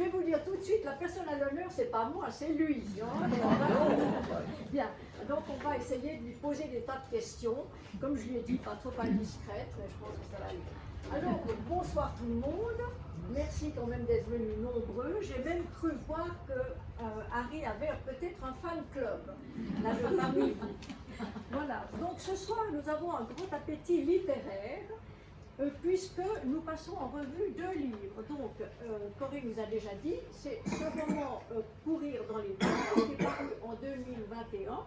je vais vous dire tout de suite, la personne à l'honneur, c'est pas moi, c'est lui. Hein. Bien, donc on va essayer de lui poser des tas de questions. Comme je lui ai dit, pas trop indiscrète, mais je pense que ça va aller. Alors, bonsoir tout le monde. Merci quand même d'être venus nombreux. J'ai même cru voir que Harry avait peut-être un fan club là parmi vous. Voilà, donc ce soir nous avons un grand appétit littéraire puisque nous passons en revue 2 livres. Donc, Corinne nous a déjà dit, c'est ce roman Courir dans les bois qui est paru en 2021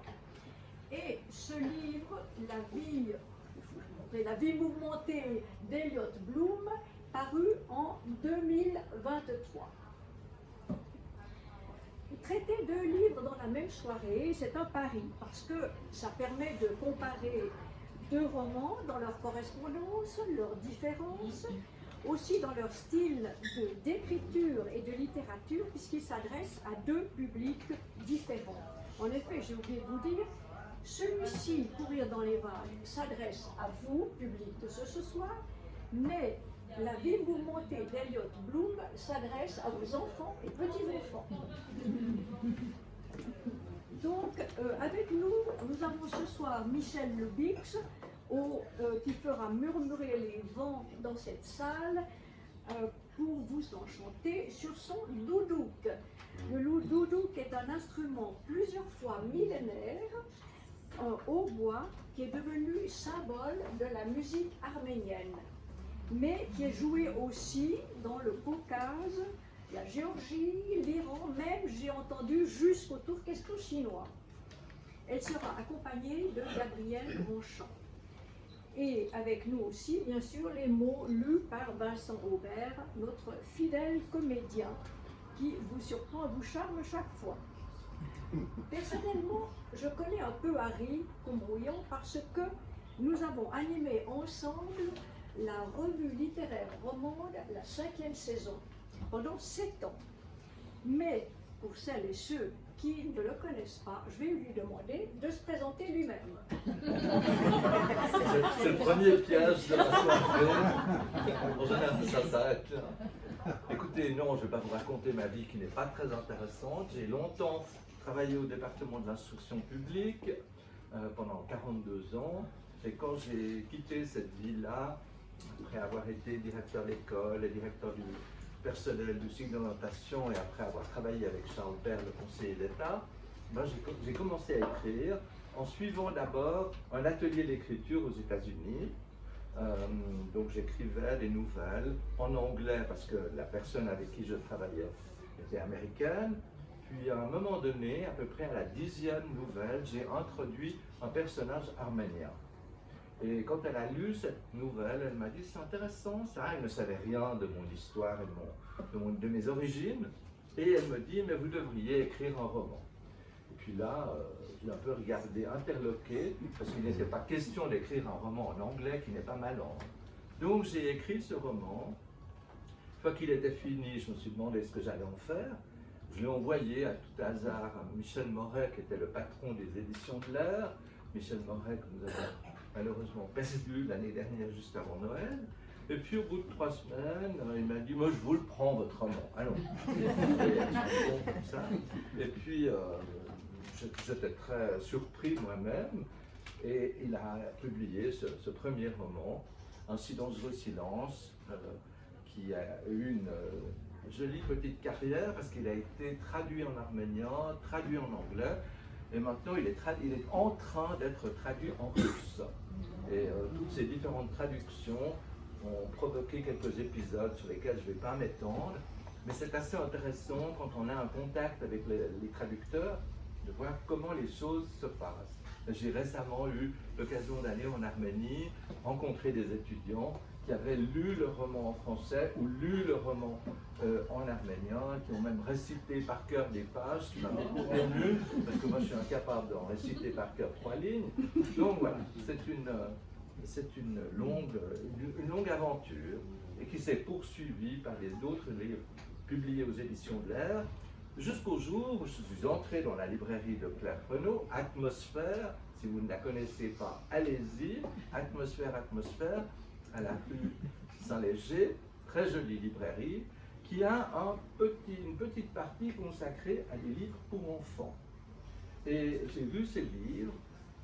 et ce livre, La vie mouvementée d'Elliot Bloom, paru en 2023. Traiter 2 livres dans la même soirée, c'est un pari, parce que ça permet de comparer 2 romans dans leur correspondance, leurs différences, aussi dans leur style d'écriture et de littérature, puisqu'ils s'adressent à 2 publics différents. En effet, j'ai oublié de vous dire, celui-ci, Courir dans les vagues, s'adresse à vous, public de ce soir, mais La vie mouvementée d'Elliot Bloom s'adresse à vos enfants et petits-enfants. Donc, avec nous, nous avons ce soir Michel Lebix, qui fera murmurer les vents dans cette salle pour vous enchanter sur son doudouk. Le doudouk est un instrument plusieurs fois millénaire au bois qui est devenu symbole de la musique arménienne, mais qui est joué aussi dans le Caucase, la Géorgie, l'Iran, même j'ai entendu jusqu'au Turkestan chinois. Elle sera accompagnée de Gabriel Ronchamp. Et avec nous aussi, bien sûr, les mots lus par Vincent Aubert, notre fidèle comédien, qui vous surprend, vous charme chaque fois. Personnellement, je connais un peu Harry Combrouillon parce que nous avons animé ensemble la revue littéraire romande, la 5e saison, pendant 7 ans. Mais pour celles et ceux qui ne le connaissent pas, je vais lui demander de se présenter lui-même. C'est le premier piège de la soirée. En général, ça s'arrête là. Écoutez, non, je ne vais pas vous raconter ma vie qui n'est pas très intéressante. J'ai longtemps travaillé au département de l'instruction publique pendant 42 ans. Et quand j'ai quitté cette vie-là, après avoir été directeur d'école et directeur du personnel du cycle d'orientation et après avoir travaillé avec Charles Père, le conseiller d'État, ben j'ai commencé à écrire en suivant d'abord un atelier d'écriture aux États-Unis. Donc j'écrivais des nouvelles en anglais parce que la personne avec qui je travaillais était américaine. Puis à un moment donné, à peu près à la 10e nouvelle, j'ai introduit un personnage arménien. Et quand elle a lu cette nouvelle, elle m'a dit c'est intéressant ça, elle ne savait rien de mon histoire et de mes origines. Et elle me dit mais vous devriez écrire un roman. Et puis là, je l'ai un peu regardé, interloqué, parce qu'il n'était pas question d'écrire un roman en anglais qui n'est pas ma langue. Donc j'ai écrit ce roman. Une fois qu'il était fini, je me suis demandé ce que j'allais en faire. Je l'ai envoyé à tout hasard à Michel Moret, qui était le patron des éditions de l'Air. Michel Moret, que nous avons malheureusement perdu l'année dernière, juste avant Noël. Et puis au bout de 3 semaines, il m'a dit « Moi, je vous le prends, votre roman. Allons. » comme ça. Et puis, j'étais très surpris moi-même. Et il a publié ce premier roman, Un si dangereux silence, qui a eu une jolie petite carrière parce qu'il a été traduit en arménien, traduit en anglais. Et maintenant, il est en train d'être traduit en russe. Et toutes ces différentes traductions ont provoqué quelques épisodes sur lesquels je ne vais pas m'étendre. Mais c'est assez intéressant quand on a un contact avec les traducteurs de voir comment les choses se passent. J'ai récemment eu l'occasion d'aller en Arménie, rencontrer des étudiants qui avaient lu le roman en français ou lu le roman en arménien, qui ont même récité par cœur des pages, qui m'a beaucoup ému, parce que moi je suis incapable d'en réciter par cœur 3 lignes. Donc voilà, c'est une longue aventure et qui s'est poursuivie par les autres livres publiés aux éditions de l'Air, jusqu'au jour où je suis entré dans la librairie de Claire Renaud, Atmosphère. Si vous ne la connaissez pas, allez-y, Atmosphère, à la rue Saint-Léger, très jolie librairie. qui a une petite partie consacrée à des livres pour enfants. Et j'ai vu ces livres,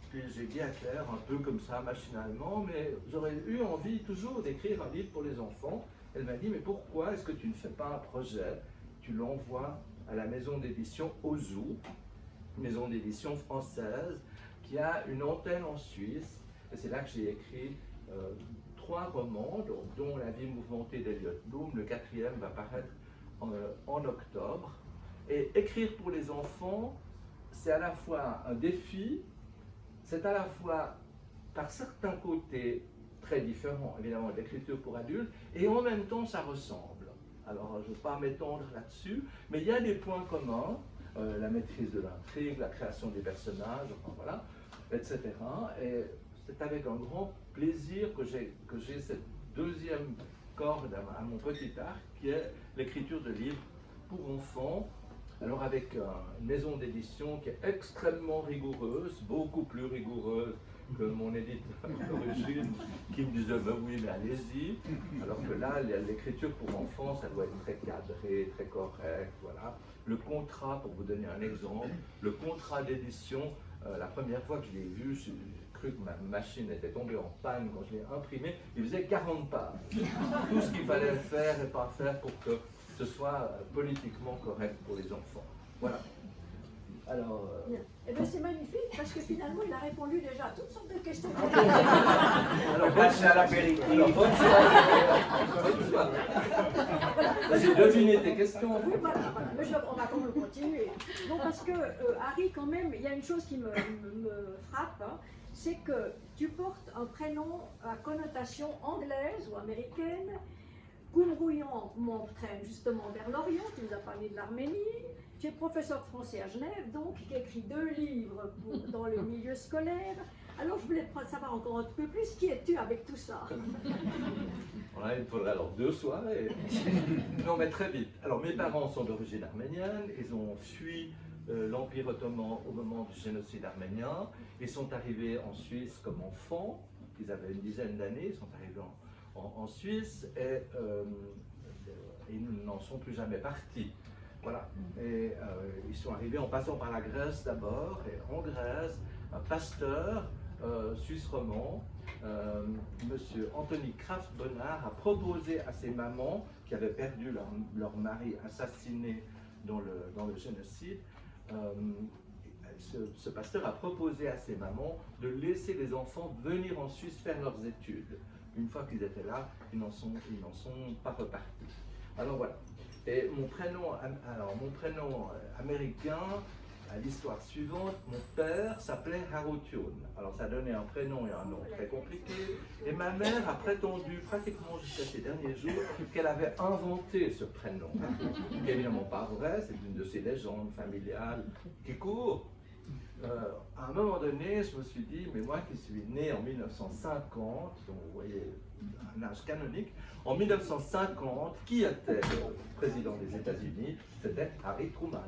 puis j'ai dit à Claire, un peu comme ça, machinalement, mais j'aurais eu envie toujours d'écrire un livre pour les enfants. Elle m'a dit, mais pourquoi est-ce que tu ne fais pas un projet? Tu l'envoies à la maison d'édition Ozu, maison d'édition française, qui a une antenne en Suisse. Et c'est là que j'ai écrit 3 romans, dont La vie mouvementée d'Elliot Bloom. Le 4e va paraître en octobre. Et écrire pour les enfants, c'est à la fois un défi, c'est à la fois, par certains côtés, très différent, évidemment, de l'écriture pour adultes, et en même temps, ça ressemble. Alors, je ne vais pas m'étendre là-dessus, mais il y a des points communs, la maîtrise de l'intrigue, la création des personnages, enfin voilà, etc. Et c'est avec un grand plaisir que j'ai cette deuxième corde à mon petit arc, qui est l'écriture de livres pour enfants. Alors avec une maison d'édition qui est extrêmement rigoureuse, beaucoup plus rigoureuse que mon éditeur d'origine, qui me disait ben oui mais allez-y, alors que là l'écriture pour enfants ça doit être très cadré, très correct, voilà. Le contrat, pour vous donner un exemple, le contrat d'édition, la première fois que je l'ai vu, j'ai cru que ma machine était tombée en panne quand je l'ai imprimé, il faisait 40 pages. Tout ce qu'il fallait faire et pas faire pour que ce soit politiquement correct pour les enfants. Voilà. Alors. Eh bien, c'est magnifique parce que finalement, il a répondu déjà à toutes sortes de questions. Alors, Passer à l'apéritif. Alors, bonne soirée. J'ai deviné tes questions. Oui, voilà. Mais on va quand même continuer. Non, parce que Harry, quand même, il y a une chose qui me frappe, hein, c'est que tu portes un prénom à connotation anglaise ou américaine. Goumrouillant m'entraîne justement vers l'Orient, tu nous as parlé de l'Arménie. Tu es professeur de français à Genève, donc, qui a écrit 2 livres dans le milieu scolaire. Alors, je voulais savoir encore un peu plus, qui es-tu avec tout ça? Voilà, il me faudrait alors 2 soirées. Non, mais très vite. Alors, mes parents sont d'origine arménienne, ils ont fui l'Empire ottoman au moment du génocide arménien. Ils sont arrivés en Suisse comme enfants, ils avaient une dizaine d'années, ils sont arrivés en Suisse et ils n'en sont plus jamais partis. Voilà. Et ils sont arrivés en passant par la Grèce d'abord, et en Grèce, un pasteur suisse romand, monsieur Anthony Kraft-Bonnard, a proposé à ses mamans qui avaient perdu leur mari assassiné dans le génocide. Ce pasteur a proposé à ses mamans de laisser les enfants venir en Suisse faire leurs études. Une fois qu'ils étaient là, ils n'en sont pas repartis. Alors voilà. Et mon prénom américain, à l'histoire suivante, mon père s'appelait Harutiun. Alors ça donnait un prénom et un nom très compliqués. Et ma mère a prétendu, pratiquement jusqu'à ces derniers jours, qu'elle avait inventé ce prénom. Ce qui n'est évidemment pas vrai, c'est une de ces légendes familiales qui court. À un moment donné, je me suis dit, mais moi qui suis né en 1950, donc vous voyez un âge canonique, en 1950, qui était le président des États-Unis? C'était Harry Truman.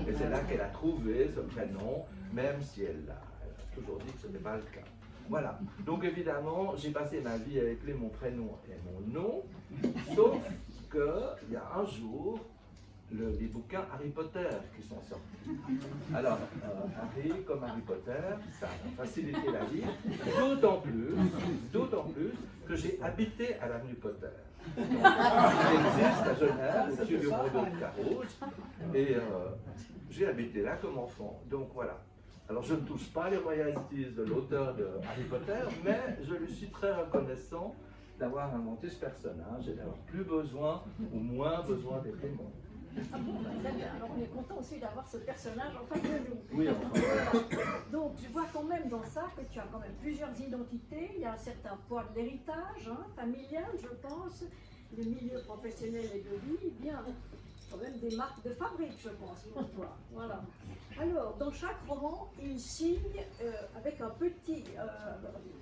Et c'est là qu'elle a trouvé ce prénom, même si elle a toujours dit que ce n'était pas le cas. Voilà. Donc évidemment, j'ai passé ma vie à épeler mon prénom et mon nom, sauf qu'il y a un jour, les bouquins Harry Potter qui sont sortis. Alors, Harry, comme Harry Potter, ça a facilité la vie, d'autant plus que j'ai habité à l'avenue Potter. Donc, il existe à Genève, au-dessus du Rondeau de Carouge, et j'ai habité là comme enfant. Donc voilà. Alors, je ne touche pas les royalties de l'auteur de Harry Potter, mais je lui suis très reconnaissant d'avoir inventé ce personnage et d'avoir plus besoin ou moins besoin des prénoms. Ah bon, très bien. Alors on est content aussi d'avoir ce personnage en face de nous. Oui, enfin. Donc je vois quand même dans ça que tu as quand même plusieurs identités. Il y a un certain poids de l'héritage familial, je pense, le milieu professionnel et de vie, bien quand même des marques de fabrique, je pense, pour toi. Voilà. Alors, dans chaque roman, il signe avec une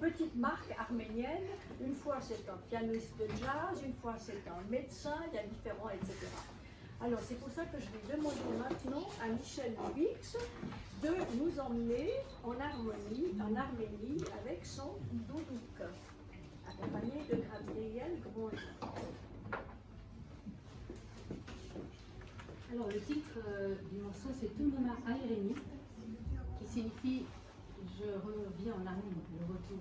petite marque arménienne. Une fois, c'est un pianiste de jazz, une fois, c'est un médecin, il y a différents, etc. Alors, c'est pour ça que je vais demander maintenant à Michel Lubix de nous emmener en Arménie avec son doudouk, accompagné de Gabriel Grandjean. Alors le titre du morceau c'est Tumama Aireni, qui signifie je reviens en Arménie, le retour.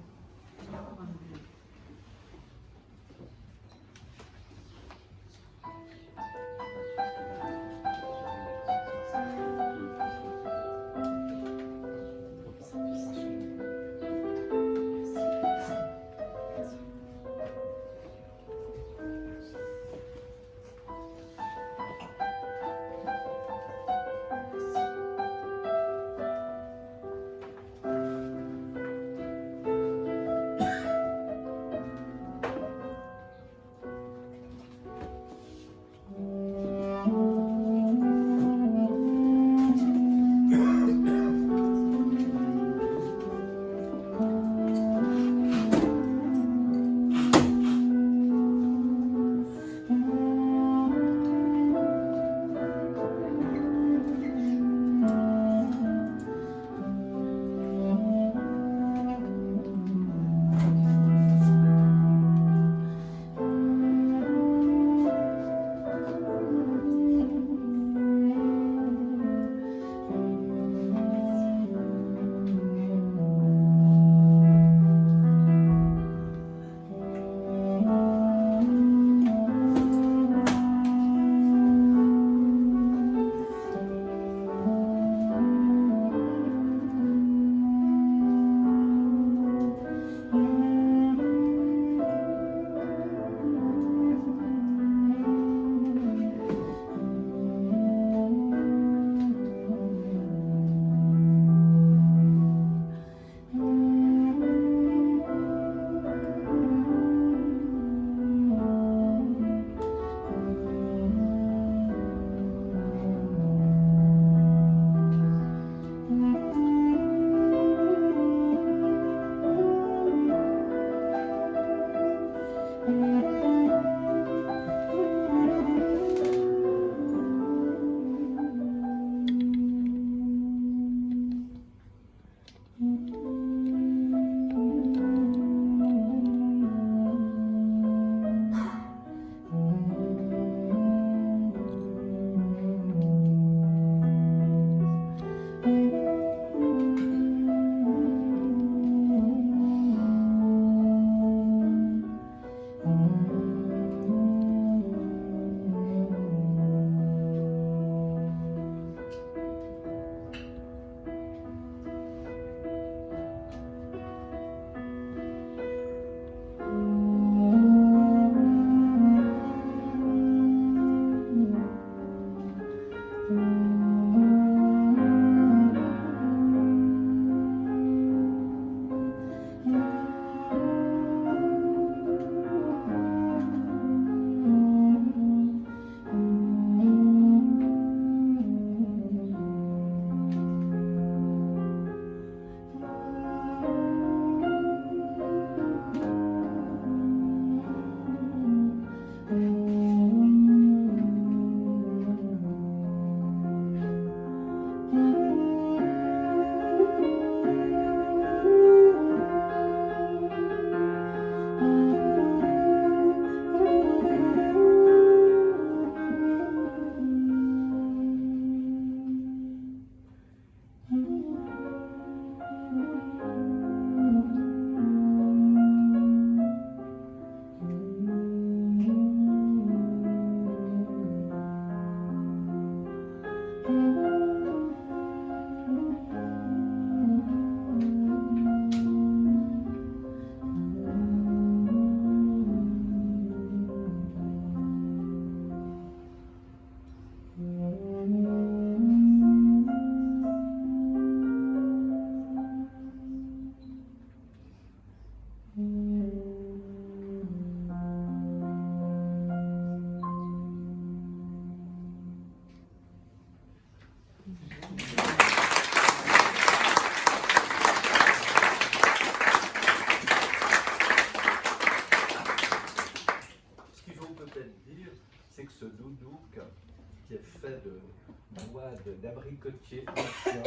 d'abricotier ancien.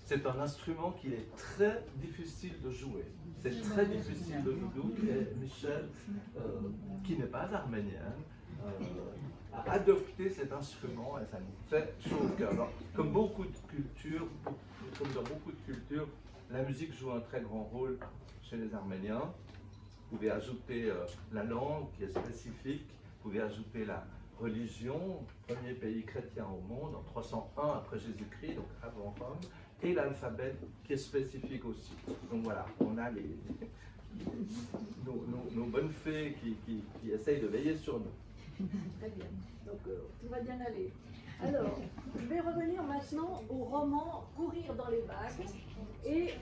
C'est un instrument qui est très difficile de jouer. C'est très difficile de doudouk et Michel, qui n'est pas arménienne, à adopter cet instrument et ça nous fait chaud au cœur. Alors, comme beaucoup de cultures, comme dans beaucoup de cultures, la musique joue un très grand rôle chez les Arméniens. Vous pouvez ajouter la langue qui est spécifique, vous pouvez ajouter la religion, premier pays chrétien au monde, en 301 après Jésus-Christ, donc avant Rome, et l'alphabet qui est spécifique aussi. Donc voilà, on a nos bonnes fées qui essayent de veiller sur nous. Très bien, donc tout va bien aller. Alors, je vais revenir maintenant au roman Courir dans les vagues et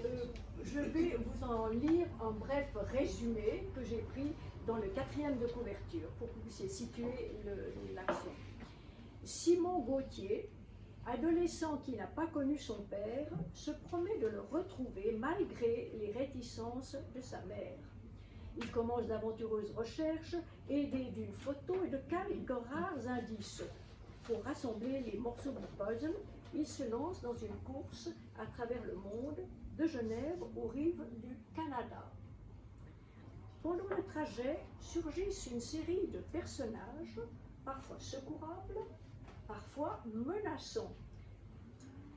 je vais vous en lire un bref résumé que j'ai pris dans le 4e de couverture pour que vous puissiez situer l'action. Simon Gauthier, adolescent qui n'a pas connu son père, se promet de le retrouver malgré les réticences de sa mère. Il commence d'aventureuses recherches, aidé d'une photo et de quelques rares indices. Pour rassembler les morceaux du puzzle, il se lance dans une course à travers le monde, de Genève aux rives du Canada. Pendant le trajet, surgissent une série de personnages, parfois secourables, parfois menaçants.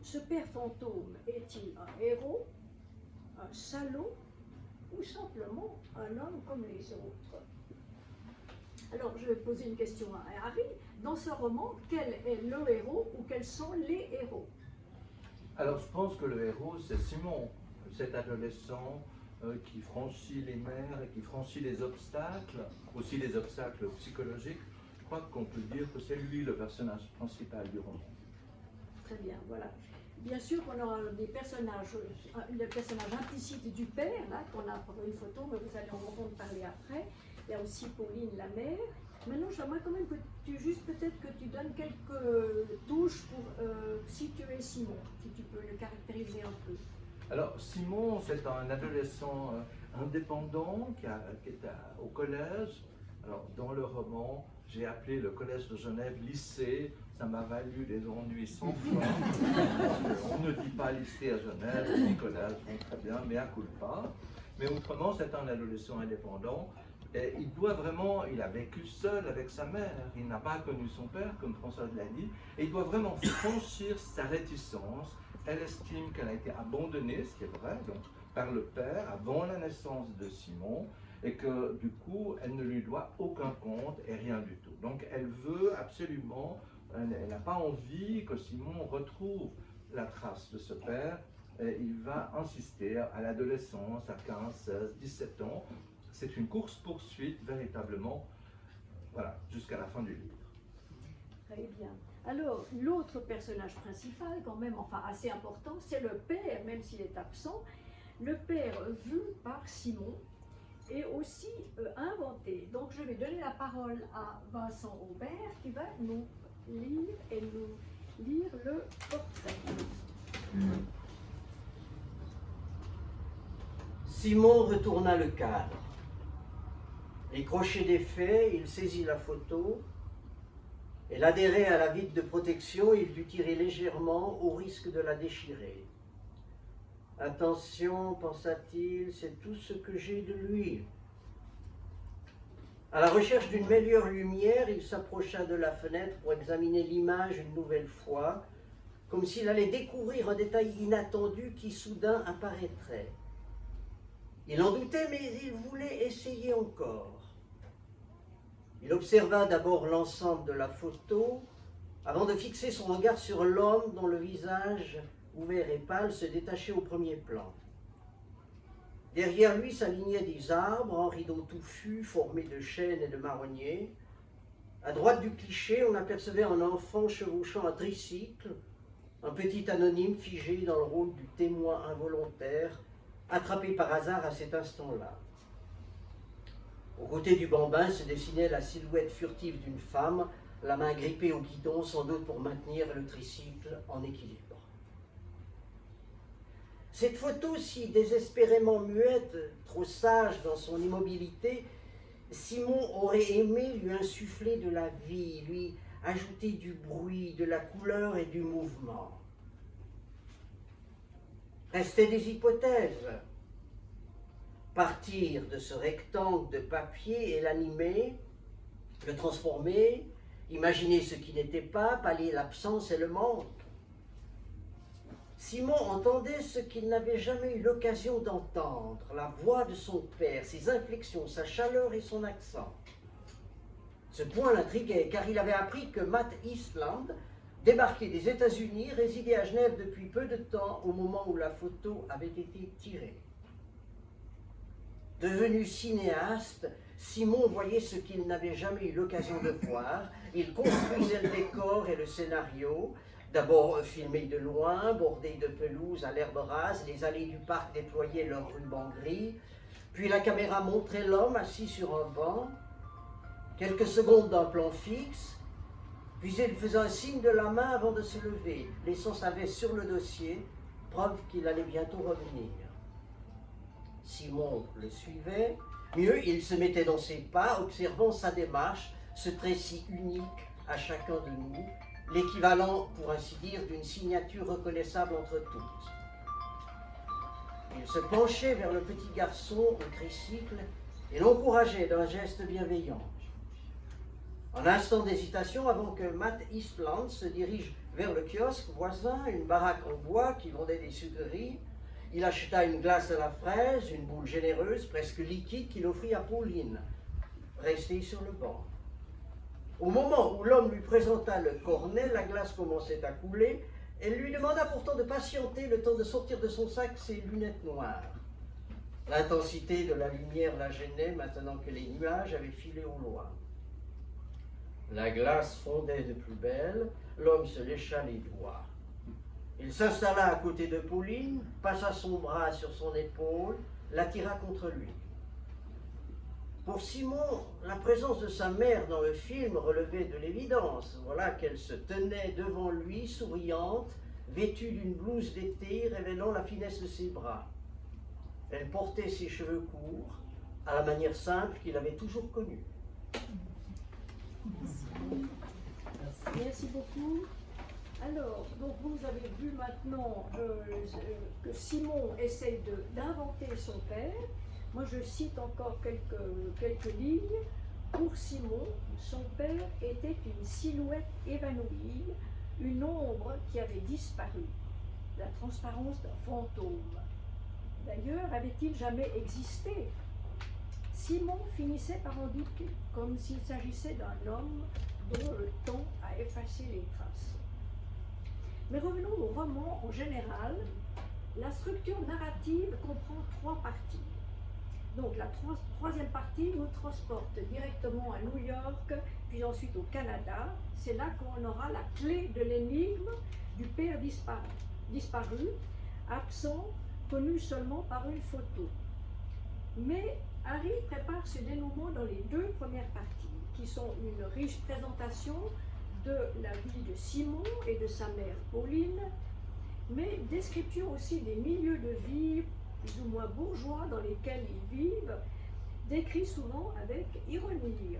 Ce père fantôme est-il un héros, un salaud ou simplement un homme comme les autres? Alors, je vais poser une question à Harry. Dans ce roman, quel est le héros ou quels sont les héros? Alors, je pense que le héros, c'est Simon, cet adolescent qui franchit les mers et qui franchit les obstacles, aussi les obstacles psychologiques. Je crois qu'on peut dire que c'est lui le personnage principal du roman. Très bien, voilà. Bien sûr qu'on aura des personnages, le personnage implicite du père, là, qu'on a pour une photo, mais vous allez en entendre parler après. Il y a aussi Pauline, la mère. Maintenant, j'aimerais quand même que peut-être que tu donnes quelques touches pour situer Simon, si tu peux le caractériser un peu. Alors, Simon, c'est un adolescent indépendant qui est au collège. Alors, dans le roman, j'ai appelé le collège de Genève lycée. Ça m'a valu des ennuis sans fin. On ne dit pas lycée à Genève, on dit collège, bon, très bien, mais à culpa. Mais autrement, c'est un adolescent indépendant. Et il a vécu seul avec sa mère, il n'a pas connu son père, comme Françoise l'a dit, et il doit vraiment franchir sa réticence. Elle estime qu'elle a été abandonnée, ce qui est vrai, donc, par le père avant la naissance de Simon, et que du coup, elle ne lui doit aucun compte et rien du tout. Donc elle veut absolument, elle n'a pas envie que Simon retrouve la trace de ce père, et il va insister à l'adolescence, à 15, 16, 17 ans. C'est une course-poursuite véritablement, voilà, jusqu'à la fin du livre. Très bien. Alors, l'autre personnage principal, quand même, enfin assez important, c'est le père, même s'il est absent. Le père vu par Simon est aussi inventé. Donc, je vais donner la parole à Vincent Aubert qui va nous lire le portrait. Simon retourna le cadre. Les crochets défaits, il saisit la photo. Elle adhérait à la vitre de protection, il dut tirer légèrement au risque de la déchirer. Attention, pensa-t-il, c'est tout ce que j'ai de lui. À la recherche d'une meilleure lumière, il s'approcha de la fenêtre pour examiner l'image une nouvelle fois, comme s'il allait découvrir un détail inattendu qui soudain apparaîtrait. Il en doutait, mais il voulait essayer encore. Il observa d'abord l'ensemble de la photo, avant de fixer son regard sur l'homme dont le visage, ouvert et pâle, se détachait au premier plan. Derrière lui s'alignaient des arbres en rideaux touffus, formés de chênes et de marronniers. À droite du cliché, on apercevait un enfant chevauchant un tricycle, un petit anonyme figé dans le rôle du témoin involontaire, attrapé par hasard à cet instant-là. Au côté du bambin se dessinait la silhouette furtive d'une femme, la main grippée au guidon, sans doute pour maintenir le tricycle en équilibre. Cette photo si désespérément muette, trop sage dans son immobilité, Simon aurait aimé lui insuffler de la vie, lui ajouter du bruit, de la couleur et du mouvement. Restaient des hypothèses. Partir de ce rectangle de papier et l'animer, le transformer, Imaginer ce qui n'était pas, pallier l'absence et le manque. Simon entendait ce qu'il n'avait jamais eu l'occasion d'entendre, la voix de son père, ses inflexions, sa chaleur et son accent. Ce point l'intriguait, car il avait appris que Matt Eastland, débarqué des États-Unis, résidait à Genève depuis peu de temps au moment où la photo avait été tirée. Devenu cinéaste, Simon voyait ce qu'il n'avait jamais eu l'occasion de voir. Il construisait le décor et le scénario, d'abord filmé de loin, bordé de pelouse à l'herbe rase, les allées du parc déployaient leurs rubans gris, puis la caméra montrait l'homme assis sur un banc, quelques secondes d'un plan fixe, puis il faisait un signe de la main avant de se lever, laissant sa veste sur le dossier, preuve qu'il allait bientôt revenir. Simon le suivait, mieux, il se mettait dans ses pas, observant sa démarche, ce trécis unique à chacun de nous, l'équivalent, pour ainsi dire, d'une signature reconnaissable entre toutes. Il se penchait vers le petit garçon au tricycle et l'encourageait d'un geste bienveillant. Un instant d'hésitation avant que Matt Eastland se dirige vers le kiosque voisin, une baraque en bois qui vendait des sucreries. Il acheta une glace à la fraise, une boule généreuse, presque liquide, qu'il offrit à Pauline, restée sur le banc. Au moment où l'homme lui présenta le cornet, la glace commençait à couler. Elle lui demanda pourtant de patienter le temps de sortir de son sac ses lunettes noires. L'intensité de la lumière la gênait maintenant que les nuages avaient filé au loin. La glace fondait de plus belle, l'homme se lécha les doigts. Il s'installa à côté de Pauline, passa son bras sur son épaule, l'attira contre lui. Pour Simon, la présence de sa mère dans le film relevait de l'évidence. Voilà qu'elle se tenait devant lui, souriante, vêtue d'une blouse d'été, révélant la finesse de ses bras. Elle portait ses cheveux courts, à la manière simple qu'il avait toujours connue. Merci beaucoup. Alors, donc vous avez vu maintenant que Simon essaye d'inventer son père. Moi, je cite encore quelques lignes. Pour Simon, son père était une silhouette évanouie, une ombre qui avait disparu, la transparence d'un fantôme. D'ailleurs, avait-il jamais existé? Simon finissait par en douter, comme s'il s'agissait d'un homme dont le temps a effacé les traces. Mais revenons au roman en général. La structure narrative comprend 3 parties. Donc la troisième partie nous transporte directement à New York, puis ensuite au Canada. C'est là qu'on aura la clé de l'énigme du père disparu, absent, connu seulement par une photo. Mais Harry prépare ce dénouement dans les 2 premières parties, qui sont une riche présentation de la vie de Simon et de sa mère Pauline, mais description aussi des milieux de vie plus ou moins bourgeois dans lesquels ils vivent, décrits souvent avec ironie.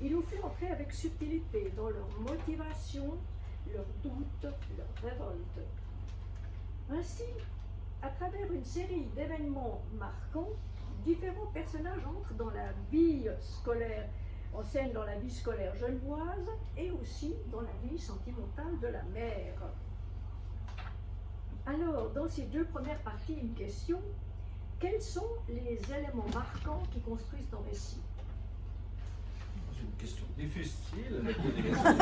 Il nous fait entrer avec subtilité dans leurs motivations, leurs doutes, leurs révoltes. Ainsi, à travers une série d'événements marquants, différents personnages entrent dans la vie scolaire, en scène dans la vie scolaire genevoise et aussi dans la vie sentimentale de la mère. Alors, dans ces 2 premières parties, une question: quels sont les éléments marquants qui construisent ton récit? C'est une question difficile, mais poser des questions.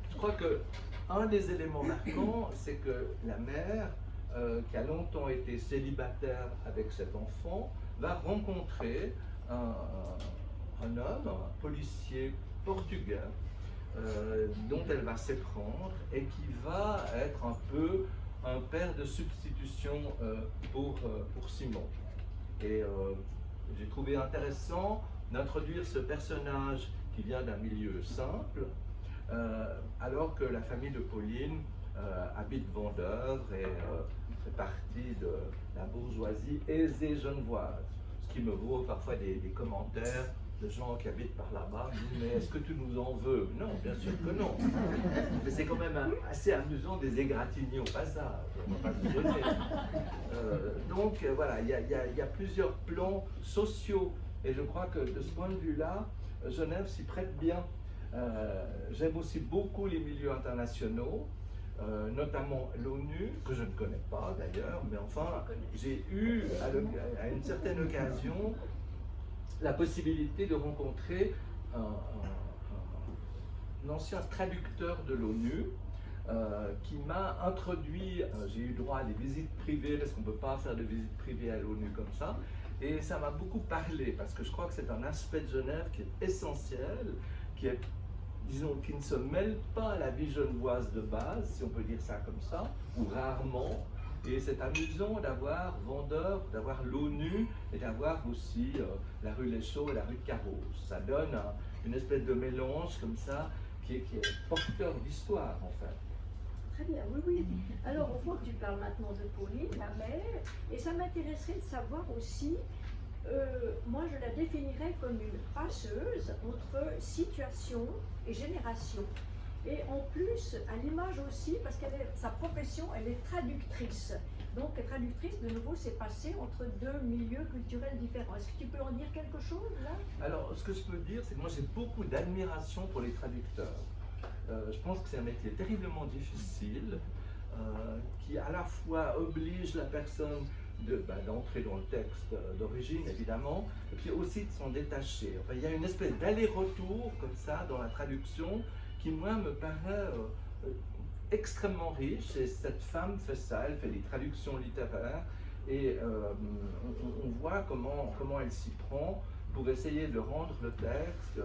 Je crois que un des éléments marquants, c'est que la mère, qui a longtemps été célibataire avec cet enfant, va rencontrer un homme, un policier portugais, dont elle va s'éprendre et qui va être un peu un père de substitution pour Simon. Et j'ai trouvé intéressant d'introduire ce personnage qui vient d'un milieu simple, alors que la famille de Pauline habite Vendeuvre et fait partie de la bourgeoisie aisée genevoise, ce qui me vaut parfois des commentaires de gens qui habitent par là-bas me disent mais est-ce que tu nous en veux? Non, bien sûr que non. Mais c'est quand même assez amusant des égratignés au passage, on va pas se donner. Donc voilà, il y a plusieurs plans sociaux et je crois que de ce point de vue-là, Genève s'y prête bien. J'aime aussi beaucoup les milieux internationaux, notamment l'ONU, que je ne connais pas d'ailleurs, mais enfin j'ai eu à une certaine occasion la possibilité de rencontrer un ancien traducteur de l'ONU qui m'a introduit, j'ai eu droit à des visites privées parce qu'on ne peut pas faire de visites privées à l'ONU comme ça, et ça m'a beaucoup parlé parce que je crois que c'est un aspect de Genève qui est essentiel, qui est, disons, qui ne se mêle pas à la vie genevoise de base, si on peut dire ça comme ça, ou rarement. Et c'est amusant d'avoir Vendœuvre, d'avoir l'ONU et d'avoir aussi la rue Les Chaux et la rue Carros. Ça donne une espèce de mélange comme ça qui est porteur d'histoire en fait. Très bien, oui, oui. Alors, on voit que tu parles maintenant de Pauline, la mère, et ça m'intéresserait de savoir aussi, moi je la définirais comme une passeuse entre situation et génération. Et en plus, à l'image aussi, parce que sa profession, elle est traductrice. Donc, traductrice, de nouveau, c'est passé entre deux milieux culturels différents. Est-ce que tu peux en dire quelque chose, là? Alors, ce que je peux dire, c'est que moi, j'ai beaucoup d'admiration pour les traducteurs. Je pense que c'est un métier terriblement difficile, qui à la fois oblige la personne d'entrer dans le texte d'origine, évidemment, et puis aussi de s'en détacher. Enfin, il y a une espèce d'aller-retour, comme ça, dans la traduction, qui, moi, me paraît extrêmement riche. Et cette femme fait ça, elle fait des traductions littéraires, et on voit comment elle s'y prend pour essayer de rendre le texte,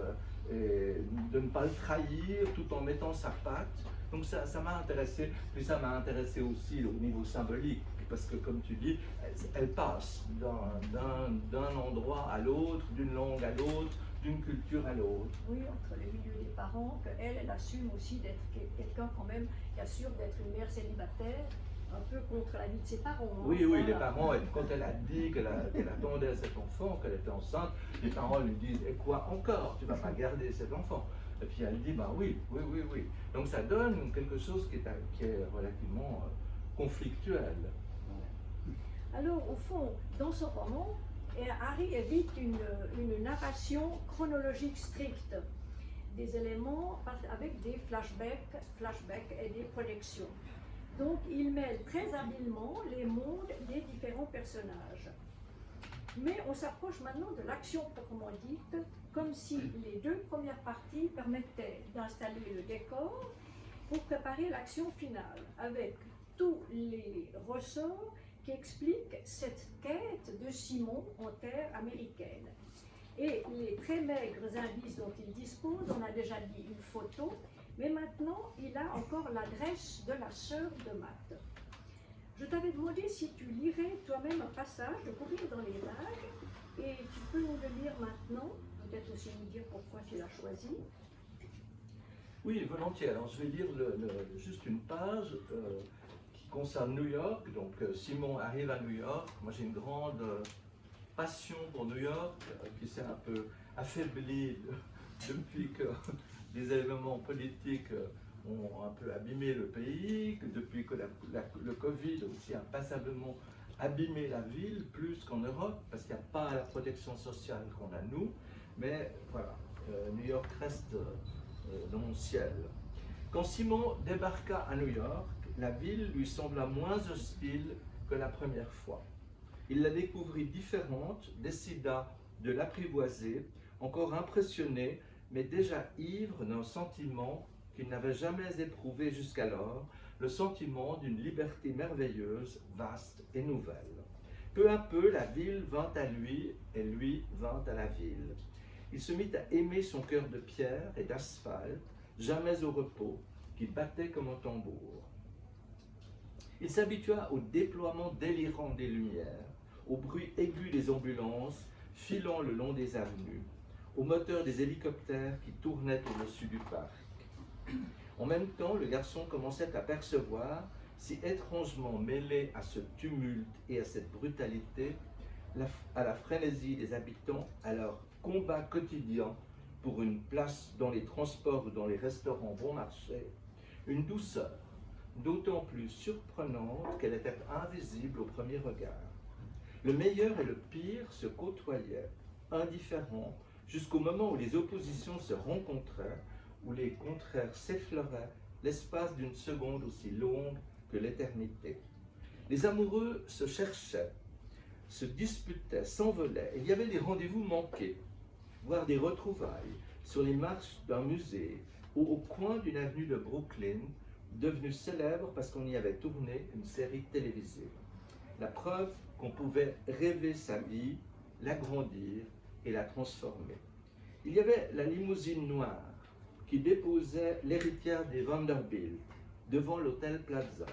et de ne pas le trahir, tout en mettant sa patte. Donc ça m'a intéressé, puis ça m'a intéressé aussi au niveau symbolique, parce que comme tu dis, elle passe d'un endroit à l'autre, d'une langue à l'autre, d'une culture à l'autre. Oui, entre les milieux des parents, qu'elle assume aussi d'être quelqu'un quand même qui assure d'être une mère célibataire, un peu contre la vie de ses parents. Hein. Oui, oui, les parents, quand elle a dit qu'elle attendait cet enfant, qu'elle était enceinte, les parents lui disent « Et quoi encore? Tu ne vas pas garder cet enfant ?» Et puis elle dit « Bah oui, oui, oui, oui. » Donc ça donne quelque chose qui est relativement conflictuel. Alors, au fond, dans ce roman, Harry évite une narration chronologique stricte, des éléments avec des flashbacks et des projections. Donc, il mêle très habilement les mondes des différents personnages. Mais on s'approche maintenant de l'action proprement dite, comme si les deux premières parties permettaient d'installer le décor pour préparer l'action finale, avec tous les ressorts qui expliquent cette quête de Simon en terre américaine. Et les très maigres indices dont il dispose, on a déjà dit une photo, mais maintenant il a encore l'adresse de la sœur de Matt. Je t'avais demandé si tu lirais toi-même un passage de Courir dans les vagues, et tu peux nous le lire maintenant, peut-être aussi nous dire pourquoi tu l'as choisi. Oui, volontiers. Alors je vais lire juste une page qui concerne New York. Donc Simon arrive à New York. Moi j'ai une grande passion pour New York qui s'est un peu affaiblie depuis que les événements politiques ont un peu abîmé le pays, que depuis que le Covid aussi a passablement abîmé la ville, plus qu'en Europe, parce qu'il n'y a pas la protection sociale qu'on a nous, mais voilà, New York reste dans mon ciel. Quand Simon débarqua à New York, la ville lui sembla moins hostile que la première fois. Il la découvrit différente, décida de l'apprivoiser, encore impressionné, mais déjà ivre d'un sentiment qu'il n'avait jamais éprouvé jusqu'alors, le sentiment d'une liberté merveilleuse, vaste et nouvelle. Peu à peu, la ville vint à lui et lui vint à la ville. Il se mit à aimer son cœur de pierre et d'asphalte, jamais au repos, qui battait comme un tambour. Il s'habitua au déploiement délirant des lumières, au bruit aigu des ambulances filant le long des avenues, au moteur des hélicoptères qui tournaient au-dessus du parc. En même temps, le garçon commençait à percevoir, si étrangement mêlé à ce tumulte et à cette brutalité, à la frénésie des habitants, à leur combat quotidien pour une place dans les transports ou dans les restaurants bon marché, une douceur d'autant plus surprenante qu'elle était invisible au premier regard. Le meilleur et le pire se côtoyaient, indifférents, jusqu'au moment où les oppositions se rencontraient, où les contraires s'effleuraient, l'espace d'une seconde aussi longue que l'éternité. Les amoureux se cherchaient, se disputaient, s'envolaient. Il y avait des rendez-vous manqués, voire des retrouvailles sur les marches d'un musée ou au coin d'une avenue de Brooklyn, devenue célèbre parce qu'on y avait tourné une série télévisée. La preuve qu'on pouvait rêver sa vie, l'agrandir et la transformer. Il y avait la limousine noire qui déposait l'héritière des Vanderbilt devant l'hôtel Plaza.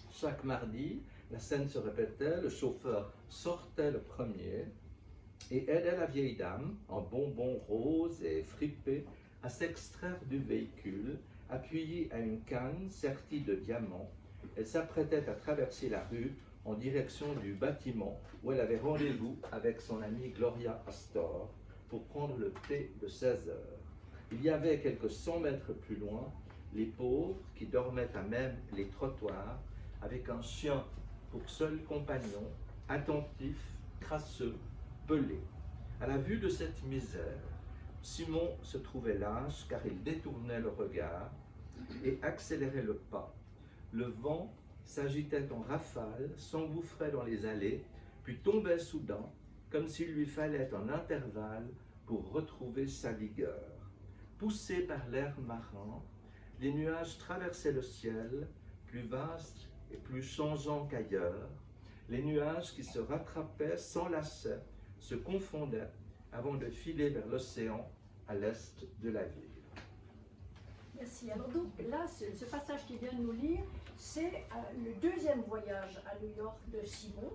Chaque mardi, la scène se répétait, le chauffeur sortait le premier et aidait la vieille dame, en bonbons roses et fripés, à s'extraire du véhicule, appuyée à une canne sertie de diamants. Elle s'apprêtait à traverser la rue en direction du bâtiment où elle avait rendez-vous avec son amie Gloria Astor pour prendre le thé de 16 heures. Il y avait quelques 100 mètres plus loin les pauvres qui dormaient à même les trottoirs avec un chien pour seul compagnon, attentif, crasseux, pelé. À la vue de cette misère, Simon se trouvait lâche car il détournait le regard et accélérait le pas. Le vent s'agitait en rafale, s'engouffrait dans les allées, puis tombait soudain, comme s'il lui fallait un intervalle pour retrouver sa vigueur. Poussés par l'air marin, les nuages traversaient le ciel, plus vaste et plus changeant qu'ailleurs. Les nuages qui se rattrapaient, s'enlaçaient, se confondaient avant de filer vers l'océan à l'est de la ville. Merci. Alors donc là, ce passage qu'il vient de nous lire, c'est le deuxième voyage à New York de Simon.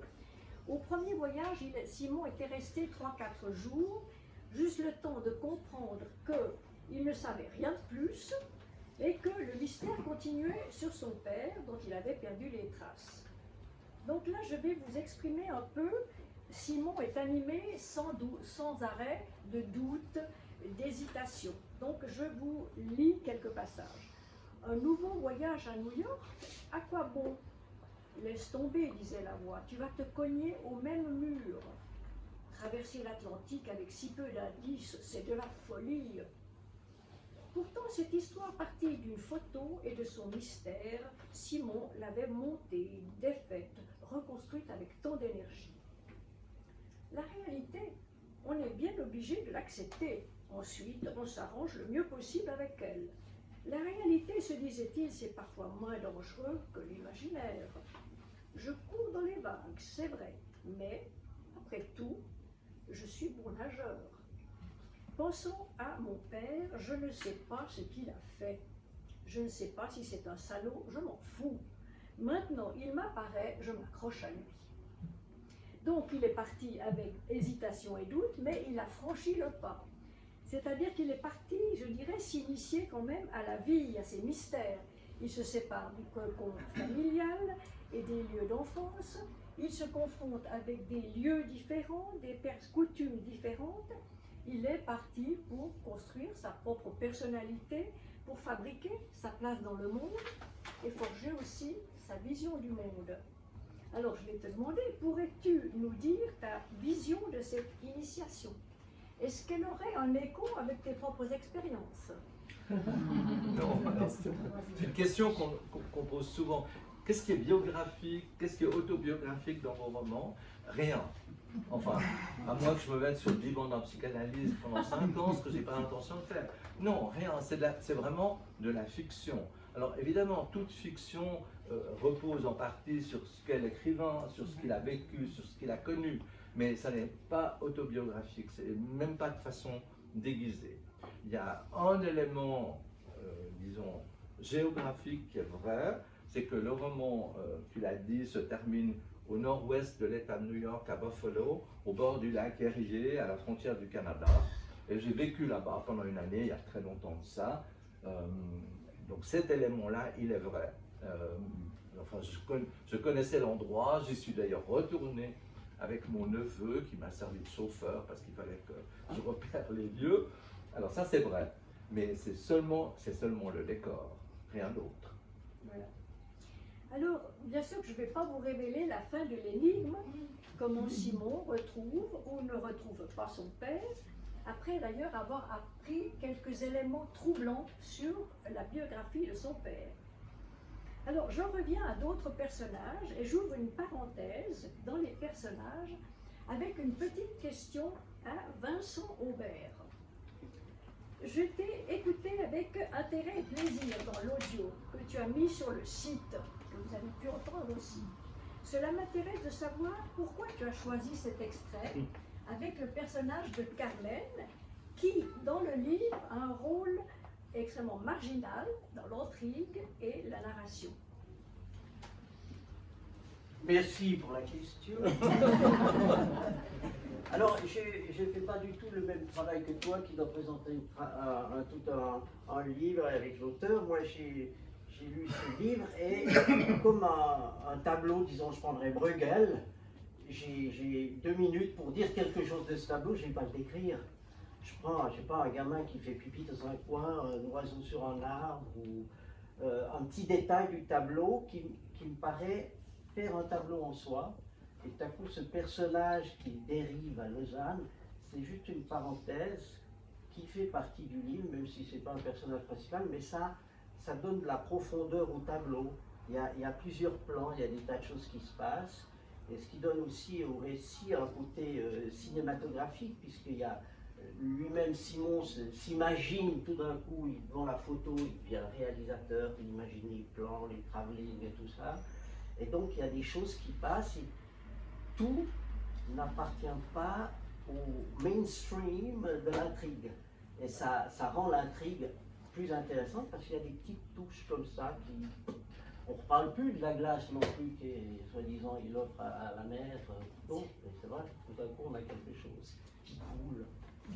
Au premier voyage, Simon était resté 3-4 jours, juste le temps de comprendre qu'il ne savait rien de plus et que le mystère continuait sur son père dont il avait perdu les traces. Donc là, je vais vous exprimer un peu. Simon est animé sans arrêt de doutes, d'hésitation. Donc je vous lis quelques passages. Un nouveau voyage à New York, à quoi bon? Laisse tomber, disait la voix, tu vas te cogner au même mur. Traverser l'Atlantique avec si peu d'indices, c'est de la folie. Pourtant, cette histoire partie d'une photo et de son mystère, Simon l'avait montée, défaite, reconstruite avec tant d'énergie. La réalité, on est bien obligé de l'accepter. Ensuite, on s'arrange le mieux possible avec elle. La réalité, se disait-il, c'est parfois moins dangereux que l'imaginaire. Je cours dans les vagues, c'est vrai, mais, après tout, je suis bon nageur. Pensons à mon père, je ne sais pas ce qu'il a fait. Je ne sais pas si c'est un salaud, je m'en fous. Maintenant, il m'apparaît, je m'accroche à lui. Donc, il est parti avec hésitation et doute, mais il a franchi le pas. C'est-à-dire qu'il est parti, je dirais, s'initier quand même à la vie, à ses mystères. Il se sépare du cocon familial et des lieux d'enfance. Il se confronte avec des lieux différents, des coutumes différentes. Il est parti pour construire sa propre personnalité, pour fabriquer sa place dans le monde et forger aussi sa vision du monde. Alors je vais te demander, pourrais-tu nous dire ta vision de cette initiation? Est-ce qu'elle aurait un écho avec tes propres expériences? Non, c'est une question qu'on pose souvent. Qu'est-ce qui est biographique, qu'est-ce qui est autobiographique dans vos romans? Rien. Enfin, à moins que je me mette sur le divan d'un psychanalyse pendant 5 ans, ce que je n'ai pas l'intention de faire. Non, rien, c'est vraiment de la fiction. Alors évidemment, toute fiction repose en partie sur ce qu'est l'écrivain, sur ce qu'il a vécu, sur ce qu'il a connu, mais ça n'est pas autobiographique, c'est même pas de façon déguisée. Il y a un élément, disons, géographique qui est vrai, c'est que le roman, tu l'as dit, se termine au nord-ouest de l'État de New York, à Buffalo, au bord du lac Erie, à la frontière du Canada. Et j'ai vécu là-bas pendant une année, il y a très longtemps de ça. Donc cet élément-là, il est vrai. Enfin, je connaissais l'endroit, j'y suis d'ailleurs retourné avec mon neveu qui m'a servi de chauffeur parce qu'il fallait que je repère les lieux. Alors ça c'est vrai, mais c'est seulement le décor, rien d'autre. Voilà. Alors, bien sûr que je ne vais pas vous révéler la fin de l'énigme, comment Simon retrouve ou ne retrouve pas son père, après d'ailleurs avoir appris quelques éléments troublants sur la biographie de son père. Alors, j'en reviens à d'autres personnages et j'ouvre une parenthèse dans les personnages avec une petite question à Vincent Aubert. Je t'ai écouté avec intérêt et plaisir dans l'audio que tu as mis sur le site, que vous avez pu entendre aussi. Cela m'intéresse de savoir pourquoi tu as choisi cet extrait avec le personnage de Carmen, qui, dans le livre, a un rôle extrêmement marginal dans l'intrigue et la narration. Merci pour la question. Alors, je ne fais pas du tout le même travail que toi qui doit présenter un livre avec l'auteur. Moi, j'ai lu ce livre et comme un tableau, disons, je prendrais Bruegel, j'ai 2 minutes pour dire quelque chose de ce tableau, je ne vais pas le décrire. Je prends, je sais pas, un gamin qui fait pipi dans un coin, un oiseau sur un arbre, ou un petit détail du tableau qui me paraît faire un tableau en soi. Et tout à coup, ce personnage qui dérive à Lausanne, c'est juste une parenthèse qui fait partie du livre, même si ce n'est pas un personnage principal, mais ça donne de la profondeur au tableau. Il y a plusieurs plans, il y a des tas de choses qui se passent, et ce qui donne aussi au récit un côté cinématographique, puisqu'il y a lui-même, Simon s'imagine tout d'un coup, devant la photo, il devient réalisateur, il imagine les plans, les travelling et tout ça. Et donc il y a des choses qui passent, et tout n'appartient pas au mainstream de l'intrigue. Et ça rend l'intrigue plus intéressante parce qu'il y a des petites touches comme ça qui... On ne reparle plus de la glace non plus, qui est soi-disant il offre à la mer. Donc, c'est vrai, tout d'un coup on a quelque chose qui coule.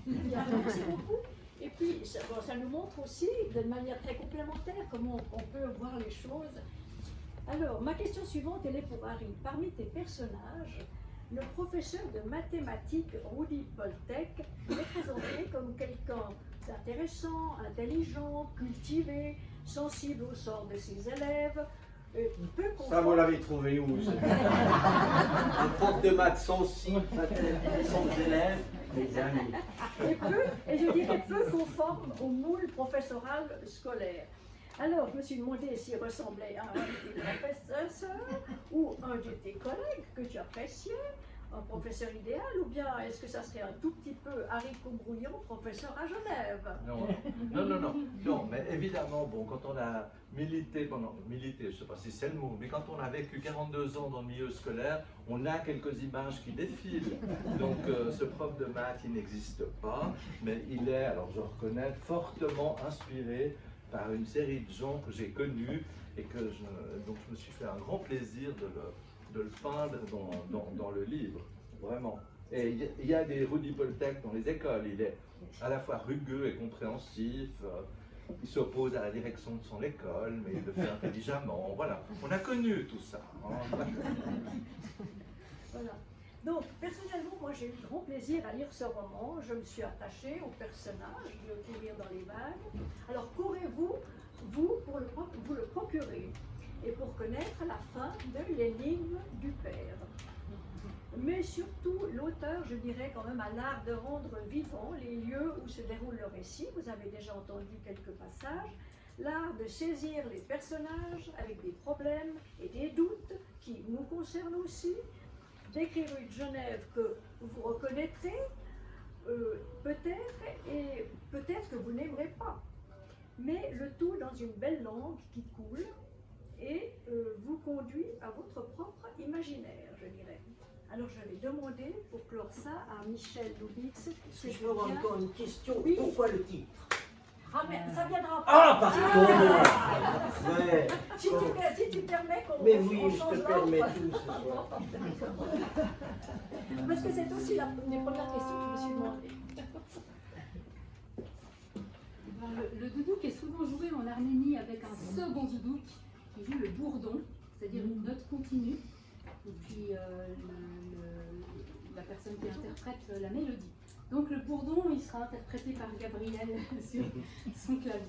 Merci beaucoup. Et puis, ça nous montre aussi, de manière très complémentaire, comment on peut voir les choses. Alors, ma question suivante, elle est pour Harry. Parmi tes personnages, le professeur de mathématiques Rudy Poltek est présenté comme quelqu'un d'intéressant, intelligent, cultivé, sensible au sort de ses élèves. Ça, vous l'avez trouvé où? Un prof de maths sensible, sans élèves, mes amis. Et je dirais peu conforme au moule professoral scolaire. Alors, je me suis demandé s'il ressemblait à un de tes professeurs ou un de tes collègues que tu appréciais, un professeur idéal, ou bien est-ce que ça serait un tout petit peu Haricot Brouillon, professeur à Genève? Non, mais évidemment, bon, quand on a milité, je ne sais pas si c'est le mot, mais quand on a vécu 42 ans dans le milieu scolaire, on a quelques images qui défilent. Donc ce prof de maths, il n'existe pas, mais il est, alors je reconnais, fortement inspiré par une série de gens que j'ai connus et que donc je me suis fait un grand plaisir de le peindre dans le livre, vraiment. Et il y a des Rudy Poltek dans les écoles, il est à la fois rugueux et compréhensif, il s'oppose à la direction de son école, mais il le fait intelligemment, voilà. On a connu tout ça. Hein. Voilà. Donc, personnellement, moi j'ai eu grand plaisir à lire ce roman. Je me suis attachée au personnage de Courir dans les vagues. Alors, qu'aurez-vous, vous, pour vous le procurer et pour connaître la fin de l'énigme du père? Mais surtout, l'auteur, je dirais quand même, a l'art de rendre vivants les lieux où se déroule le récit. Vous avez déjà entendu quelques passages. L'art de saisir les personnages avec des problèmes et des doutes qui nous concernent aussi. D'écrire une Genève que vous reconnaîtrez, peut-être, et peut-être que vous n'aimerez pas. Mais le tout dans une belle langue qui coule et vous conduit à votre propre imaginaire, je dirais. Alors je vais demander, pour clore ça, à Michel Lubix. Est-ce que je peux avoir encore une question? Oui. Pourquoi le titre? Ah, mais ça viendra pas. Ah, pardon. Ouais. Si tu permets qu'on Mais oui, on je change te permets l'ordre. tout ce soir. Parce que c'est aussi une des premières questions que je me suis demandé. Le doudouk est souvent joué en Arménie avec un second doudouk qui joue le bourdon, c'est-à-dire une note continue. Et puis personne qui interprète la mélodie. Donc le bourdon, il sera interprété par Gabriel sur son clavier.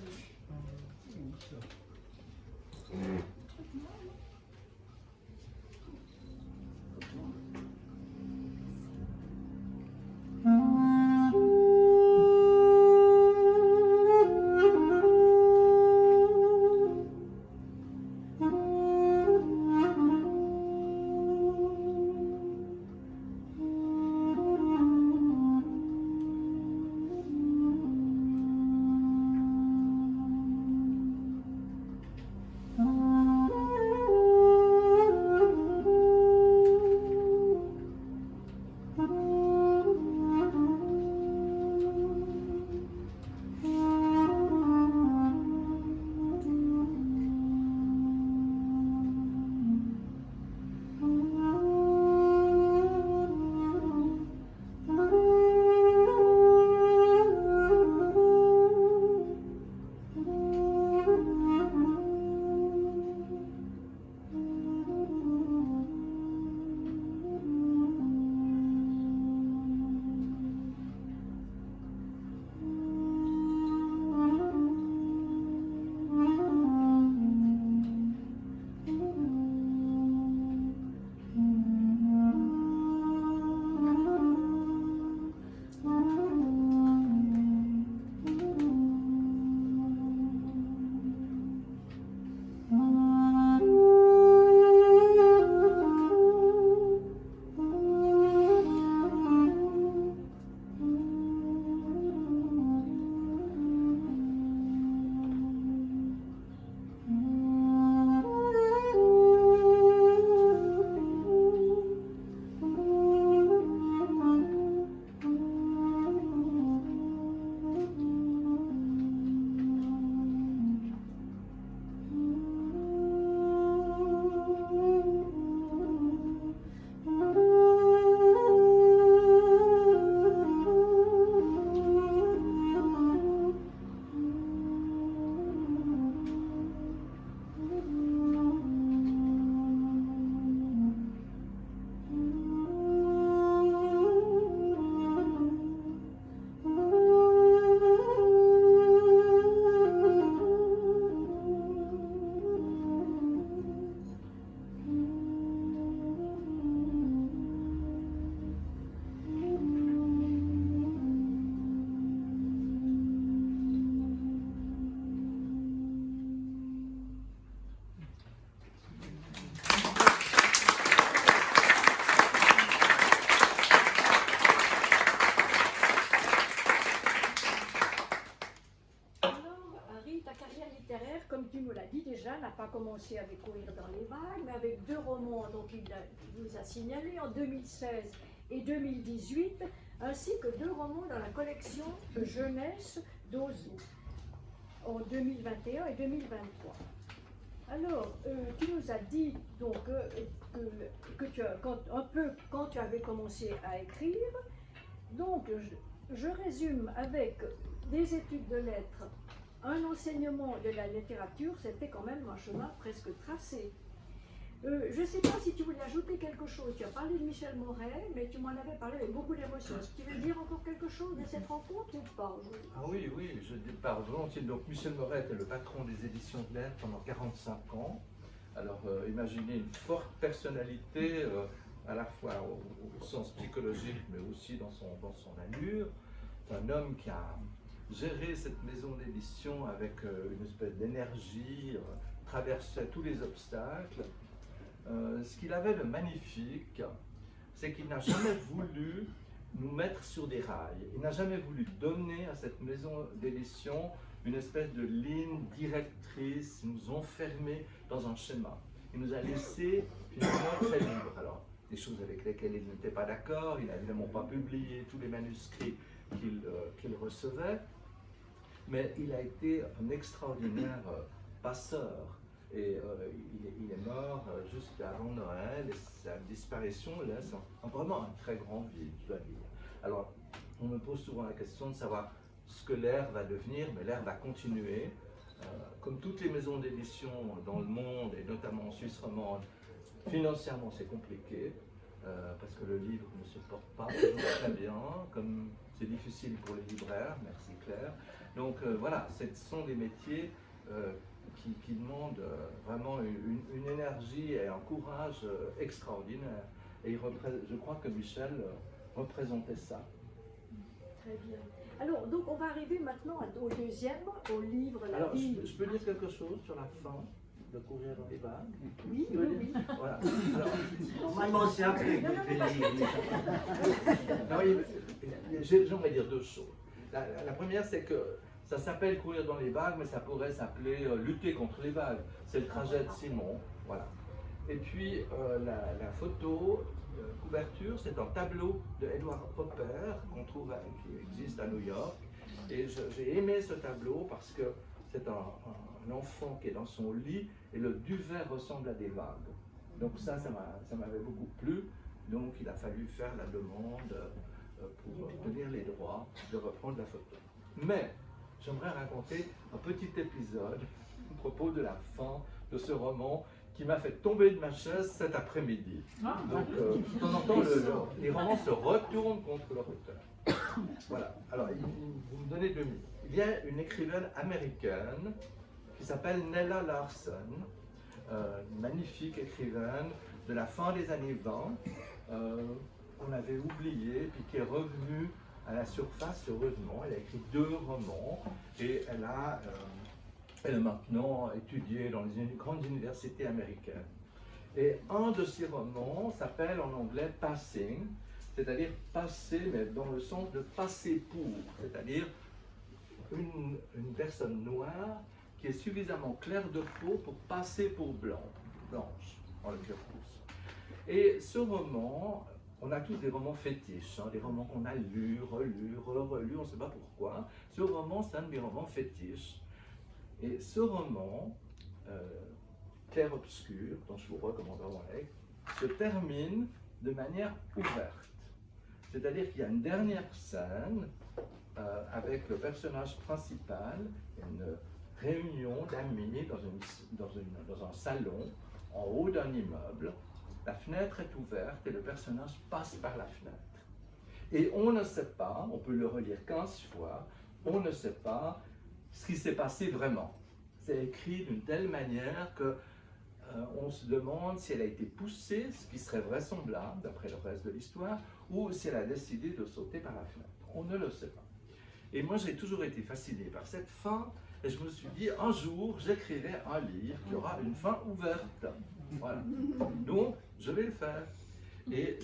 n'a pas commencé avec Courir dans les vagues, mais avec deux romans dont il vous a signalé en 2016 et 2018, ainsi que deux romans dans la collection jeunesse d'Ozo en 2021 et 2023. Alors, tu nous as dit donc que tu as, quand tu avais commencé à écrire. Donc, je résume avec des études de lettres, un enseignement de la littérature, c'était quand même un chemin presque tracé. Je ne sais pas si tu voulais ajouter quelque chose. Tu as parlé de Michel Moret, mais tu m'en avais parlé avec beaucoup d'émotion. Est-ce que tu veux dire encore quelque chose de cette rencontre ou pas? Ah oui, je parle volontiers. Donc Michel Moret était le patron des éditions de lettres pendant 45 ans. Alors imaginez une forte personnalité, à la fois au sens psychologique, mais aussi dans son allure. C'est un homme qui a géré cette maison d'édition avec une espèce d'énergie, traversait tous les obstacles. Ce qu'il avait de magnifique, c'est qu'il n'a jamais voulu nous mettre sur des rails. Il n'a jamais voulu donner à cette maison d'édition une espèce de ligne directrice, nous enfermer dans un schéma. Il nous a laissé finalement très libres. Alors, des choses avec lesquelles il n'était pas d'accord, il n'a évidemment pas publié tous les manuscrits qu'il recevait, mais il a été un extraordinaire passeur. Et il est mort juste avant Noël, et sa disparition laisse vraiment un très grand vide, je dois dire. Alors, on me pose souvent la question de savoir ce que l'air va devenir, mais l'air va continuer. Comme toutes les maisons d'édition dans le monde, et notamment en Suisse romande, financièrement c'est compliqué. parce que le livre ne se porte pas toujours très bien, comme c'est difficile pour les libraires, merci Claire. Donc voilà, ce sont des métiers qui demandent vraiment une énergie et un courage extraordinaire. Et je crois que Michel représentait ça. Très bien. Alors, donc on va arriver maintenant au deuxième, au livre La Alors, vie. je peux dire quelque chose sur la fin de Courir dans les vagues? Oui, Je peux oui, dire oui. Voilà. Alors, Normalement, c'est après que Non, non, vous faites le livre. non, j'aimerais dire deux choses. La première, c'est que ça s'appelle Courir dans les vagues, mais ça pourrait s'appeler Lutter contre les vagues. C'est le trajet de Simon. Voilà. Et puis, la photo couverture, c'est un tableau de Edward Hopper qu'on trouve, qui existe à New York. Et j'ai aimé ce tableau parce que c'est un enfant qui est dans son lit et le duvet ressemble à des vagues. Donc ça m'avait beaucoup plu. Donc il a fallu faire la demande pour obtenir les droits de reprendre la photo. Mais j'aimerais raconter un petit épisode à propos de la fin de ce roman qui m'a fait tomber de ma chaise cet après-midi. Donc, de temps en temps, les romans se retournent contre leur auteur. Voilà. Alors, vous me donnez 2 minutes. Il y a une écrivaine américaine qui s'appelle Nella Larson, une magnifique écrivaine de la fin des années 20, qu'on avait oubliée, puis qui est revenue à la surface, heureusement. Elle a écrit 2 romans et elle est maintenant étudiée dans les grandes universités américaines. Et un de ses romans s'appelle en anglais Passing, c'est-à-dire passer, mais dans le sens de passer pour, c'est-à-dire une personne noire qui est suffisamment claire de peau pour passer pour blanche, en l'occurrence. Et ce roman, on a tous des romans fétiches, des romans qu'on a lus, relus, relus, on ne sait pas pourquoi. Ce roman, c'est un de mes romans fétiches. Et ce roman, Clair-Obscur, dont je vous recommande vraiment la lecture, se termine de manière ouverte. C'est-à-dire qu'il y a une dernière scène avec le personnage principal, une réunion d'amis dans un salon en haut d'un immeuble. La fenêtre est ouverte et le personnage passe par la fenêtre. Et on ne sait pas, on peut le relire 15 fois, on ne sait pas ce qui s'est passé vraiment. C'est écrit d'une telle manière que on se demande si elle a été poussée, ce qui serait vraisemblable d'après le reste de l'histoire, ou si elle a décidé de sauter par la fenêtre. On ne le sait pas. Et moi, j'ai toujours été fasciné par cette fin, et je me suis dit, un jour, j'écrirai un livre qui aura une fin ouverte. Voilà. Donc, je vais le faire. Et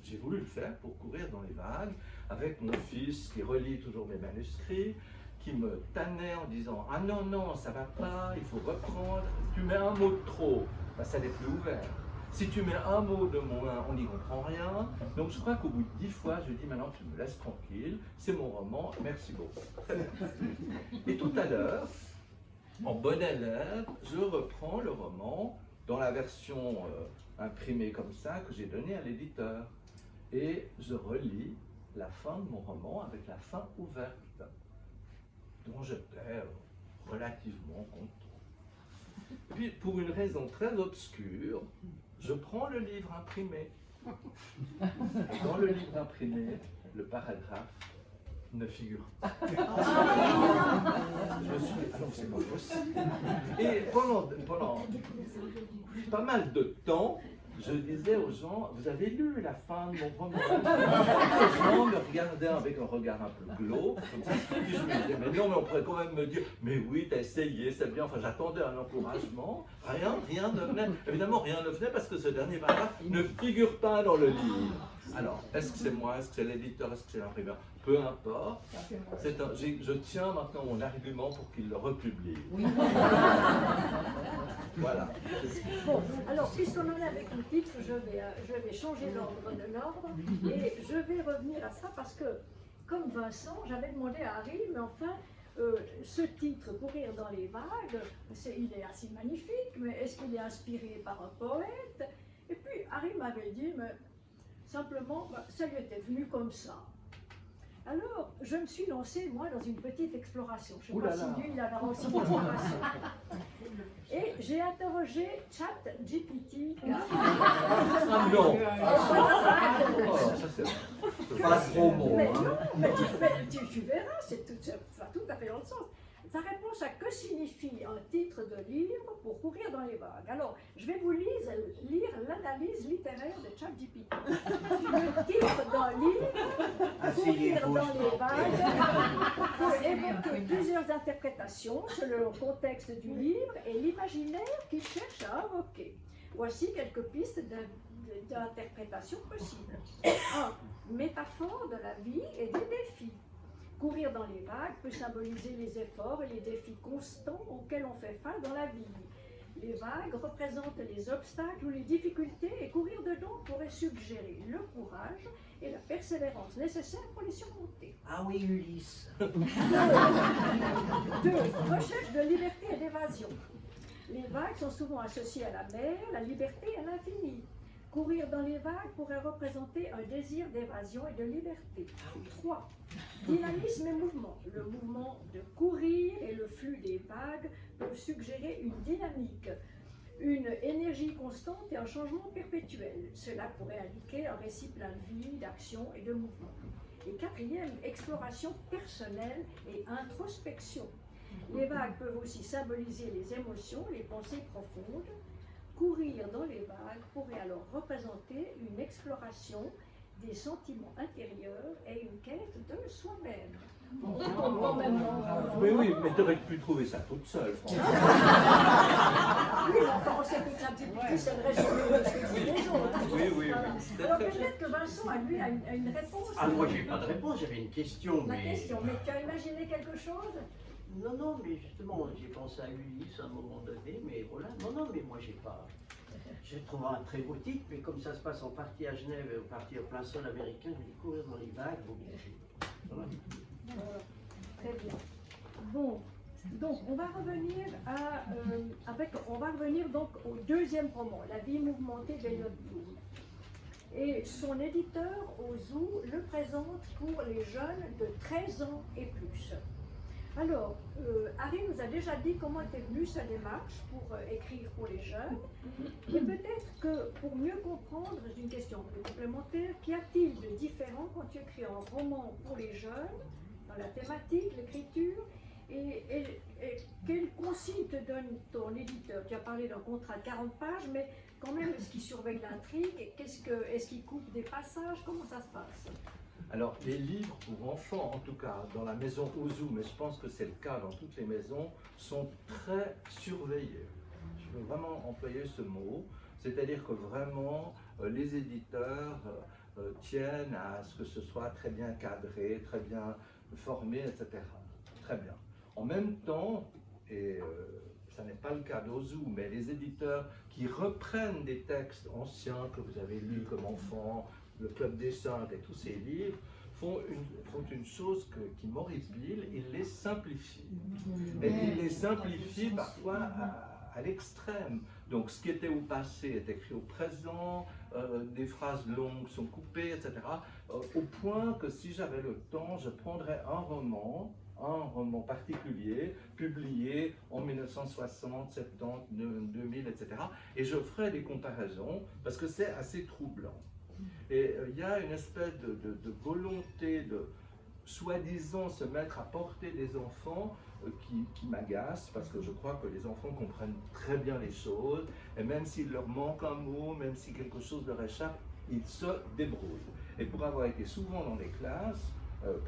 j'ai voulu le faire pour courir dans les vagues, avec mon fils qui relit toujours mes manuscrits, qui me tannait en disant « Ah non, non, ça va pas, il faut reprendre. Tu mets un mot de trop, ben, ça n'est plus ouvert. Si tu mets un mot de moins, on n'y comprend rien. » Donc je crois qu'au bout de 10 fois, je dis « Maintenant, tu me laisses tranquille, c'est mon roman, merci beaucoup. » Très bien. Et tout à l'heure, en bon élève, je reprends le roman dans la version imprimée comme ça que j'ai donnée à l'éditeur. Et je relis la fin de mon roman avec la fin ouverte, dont j'étais relativement content. Et puis, pour une raison très obscure, je prends le livre imprimé. Et dans le livre imprimé, le paragraphe ne figure pas. Je suis... Ah non, c'est pas possible. Et pendant pas mal de temps, je disais aux gens, vous avez lu la fin de mon roman? Les gens me regardaient avec un regard un peu glauque, comme ça. Puis je me disais, mais non, mais on pourrait quand même me dire, mais oui, t'as essayé, c'est bien. Enfin, j'attendais un encouragement. Rien ne venait. Évidemment, rien ne venait parce que ce dernier paragraphe ne figure pas dans le livre. Alors, est-ce que c'est moi, est-ce que c'est l'éditeur, est-ce que c'est l'imprimeur? Peu importe. Je tiens maintenant mon argument pour qu'il le republie. Oui. Voilà. Bon, alors puisqu'on en est avec le titre, je vais changer l'ordre de l'ordre et je vais revenir à ça parce que, comme Vincent, j'avais demandé à Harry, mais enfin, ce titre, Courir dans les vagues, il est assez magnifique, mais est-ce qu'il est inspiré par un poète? Et puis Harry m'avait dit, mais simplement, ça lui était venu comme ça. Alors, je me suis lancée, moi, dans une petite exploration. Je ne sais Ouh pas là si là. lui, il a aussi une exploration. Et j'ai interrogé ChatGPT. Ah non. Oh, ça c'est pas trop bon. Mais Hein. non, tu verras, ça va tout à fait dans le sens. Sa réponse à que signifie un titre de livre pour courir dans les vagues. Alors, je vais vous lire l'analyse littéraire de ChatGPT. Le titre d'un livre, courir dans les vagues, peut évoquer plusieurs interprétations selon le contexte du livre et l'imaginaire qu'il cherche à invoquer. Voici quelques pistes d'interprétation possibles. 1. Métaphore de la vie et des défis. Courir dans les vagues peut symboliser les efforts et les défis constants auxquels on fait face dans la vie. Les vagues représentent les obstacles ou les difficultés et courir dedans pourrait suggérer le courage et la persévérance nécessaires pour les surmonter. Ah oui, Ulysse. 2. Recherche de liberté et d'évasion. Les vagues sont souvent associées à la mer, la liberté et à l'infini. Courir dans les vagues pourrait représenter un désir d'évasion et de liberté. 3. Dynamisme et mouvement. Le mouvement de courir et le flux des vagues peuvent suggérer une dynamique, une énergie constante et un changement perpétuel. Cela pourrait indiquer un récit plein de vie, d'action et de mouvement. Et 4e, exploration personnelle et introspection. Les vagues peuvent aussi symboliser les émotions, les pensées profondes. Courir dans les vagues pourrait alors représenter une exploration des sentiments intérieurs et une quête de soi-même. On tombe quand même dans- Mais oui, mais tu aurais pu trouver ça toute seule, franchement. Oui, mais enfin, on sait que ChatGPT, c'est le résumé de ce que disent les autres. Oui, oui, oui. Voilà. C'était Alors très bien. peut-être que Vincent a une réponse. Ah, moi, j'ai pas de réponse, j'avais une question. La mais... question, mais tu as imaginé quelque chose? Non, non, mais justement, j'ai pensé à Ulysse à un moment donné, mais voilà. Non, non, mais moi, j'ai pas. J'ai trouvé un très beau titre, mais comme ça se passe en partie à Genève et en partie au plein sol américain, j'ai dit courir dans les vagues. Bon, voilà. Très bien. Bon, donc on va revenir on va revenir donc au deuxième roman, La vie mouvementée d'Elliot Bloom. Et son éditeur, Ozu, le présente pour les jeunes de 13 ans et plus. Alors, Harry nous a déjà dit comment était venue sa démarche pour écrire pour les jeunes. Et peut-être que pour mieux comprendre, j'ai une question un peu complémentaire, qu'y a-t-il de différent quand tu écris un roman pour les jeunes, dans la thématique, l'écriture, et quelle consigne te donne ton éditeur? Tu as parlé d'un contrat de 40 pages, mais quand même, est-ce qu'il surveille l'intrigue? Est-ce qu'il coupe des passages? Comment ça se passe? Alors, les livres pour enfants, en tout cas, dans la maison Ozu, mais je pense que c'est le cas dans toutes les maisons, sont très surveillés. Je veux vraiment employer ce mot, c'est-à-dire que vraiment, les éditeurs tiennent à ce que ce soit très bien cadré, très bien formé, etc. Très bien. En même temps, et ça n'est pas le cas d'Ozu, mais les éditeurs qui reprennent des textes anciens que vous avez lus comme enfant, le Club des Cinq et tous ces livres, font une chose qui m'horripile, ils les simplifient. Et ils les simplifient parfois à l'extrême. Donc ce qui était au passé est écrit au présent, des phrases longues sont coupées, etc. Au point que si j'avais le temps, je prendrais un roman particulier, publié en 1960, 70, 2000, etc. Et je ferai des comparaisons parce que c'est assez troublant. Et il y a une espèce de volonté de soi-disant se mettre à portée des enfants qui m'agace parce que je crois que les enfants comprennent très bien les choses et même s'il leur manque un mot, même si quelque chose leur échappe, ils se débrouillent. Et pour avoir été souvent dans des classes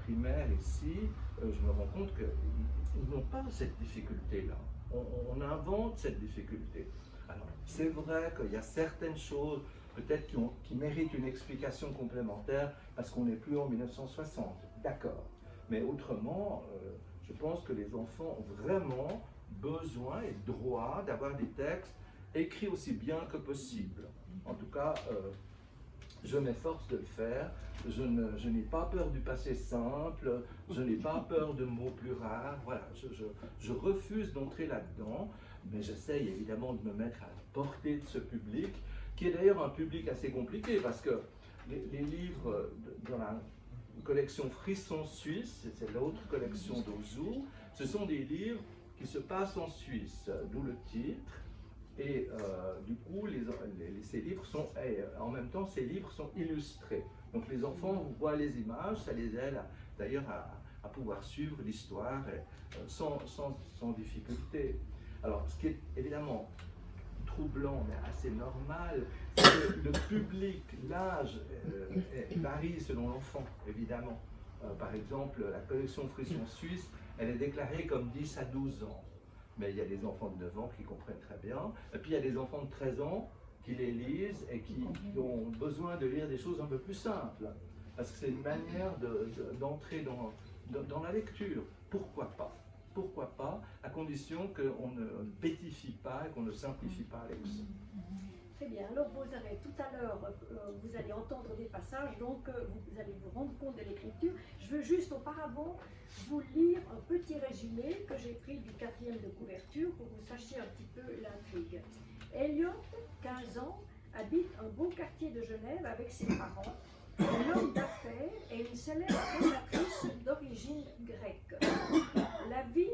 primaires ici, je me rends compte qu'ils n'ont pas cette difficulté-là. On invente cette difficulté. Alors, c'est vrai qu'il y a certaines choses peut-être qui méritent une explication complémentaire parce qu'on n'est plus en 1960, d'accord. Mais autrement, je pense que les enfants ont vraiment besoin et droit d'avoir des textes écrits aussi bien que possible. En tout cas, je m'efforce de le faire. Je n'ai pas peur du passé simple, je n'ai pas peur de mots plus rares. Voilà, je refuse d'entrer là-dedans, mais j'essaye évidemment de me mettre à la portée de ce public, qui est d'ailleurs un public assez compliqué, parce que les livres dans la collection Frissons Suisse, c'est l'autre collection d'Ozu. Ce sont des livres qui se passent en Suisse, d'où le titre. Et du coup, ces livres sont, en même temps, ces livres sont illustrés. Donc les enfants voient les images, ça les aide d'ailleurs à pouvoir suivre l'histoire sans difficulté. Alors, ce qui est évidemment troublant, mais assez normal, c'est que le public, l'âge varie selon l'enfant, évidemment. Par exemple, la collection Frissons Suisse, elle est déclarée comme 10 à 12 ans. Mais il y a des enfants de 9 ans qui comprennent très bien. Et puis il y a des enfants de 13 ans qui les lisent et qui ont besoin de lire des choses un peu plus simples. Parce que c'est une manière d'entrer dans la lecture. Pourquoi pas? Pourquoi pas, à condition qu'on ne bêtifie pas et qu'on ne simplifie pas les leçons. Très bien, alors vous avez tout à l'heure, vous allez entendre des passages, donc vous allez vous rendre compte de l'écriture. Je veux juste auparavant vous lire un petit résumé que j'ai pris du 4e de couverture pour que vous sachiez un petit peu l'intrigue. Elliot, 15 ans, habite un beau quartier de Genève avec ses parents, un homme d'affaires et une célèbre créatrice d'origine grecque. La vie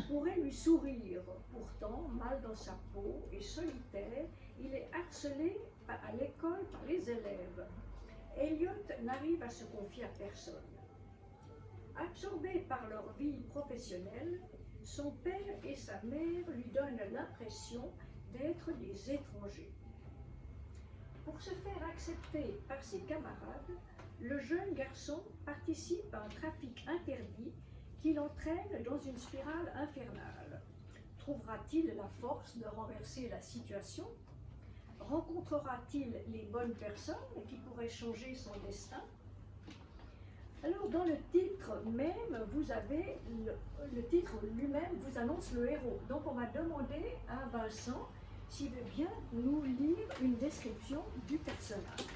pourrait lui sourire, pourtant mal dans sa peau et solitaire, il est harcelé à l'école par les élèves. Elliot n'arrive à se confier à personne. Absorbés par leur vie professionnelle, son père et sa mère lui donnent l'impression d'être des étrangers. Pour se faire accepter par ses camarades, le jeune garçon participe à un trafic interdit qui l'entraîne dans une spirale infernale. Trouvera-t-il la force de renverser la situation? Rencontrera-t-il les bonnes personnes qui pourraient changer son destin? Alors, dans le titre même, vous avez le titre lui-même vous annonce le héros. Donc, on va demander à Vincent s'il veut bien nous lire une description du personnage.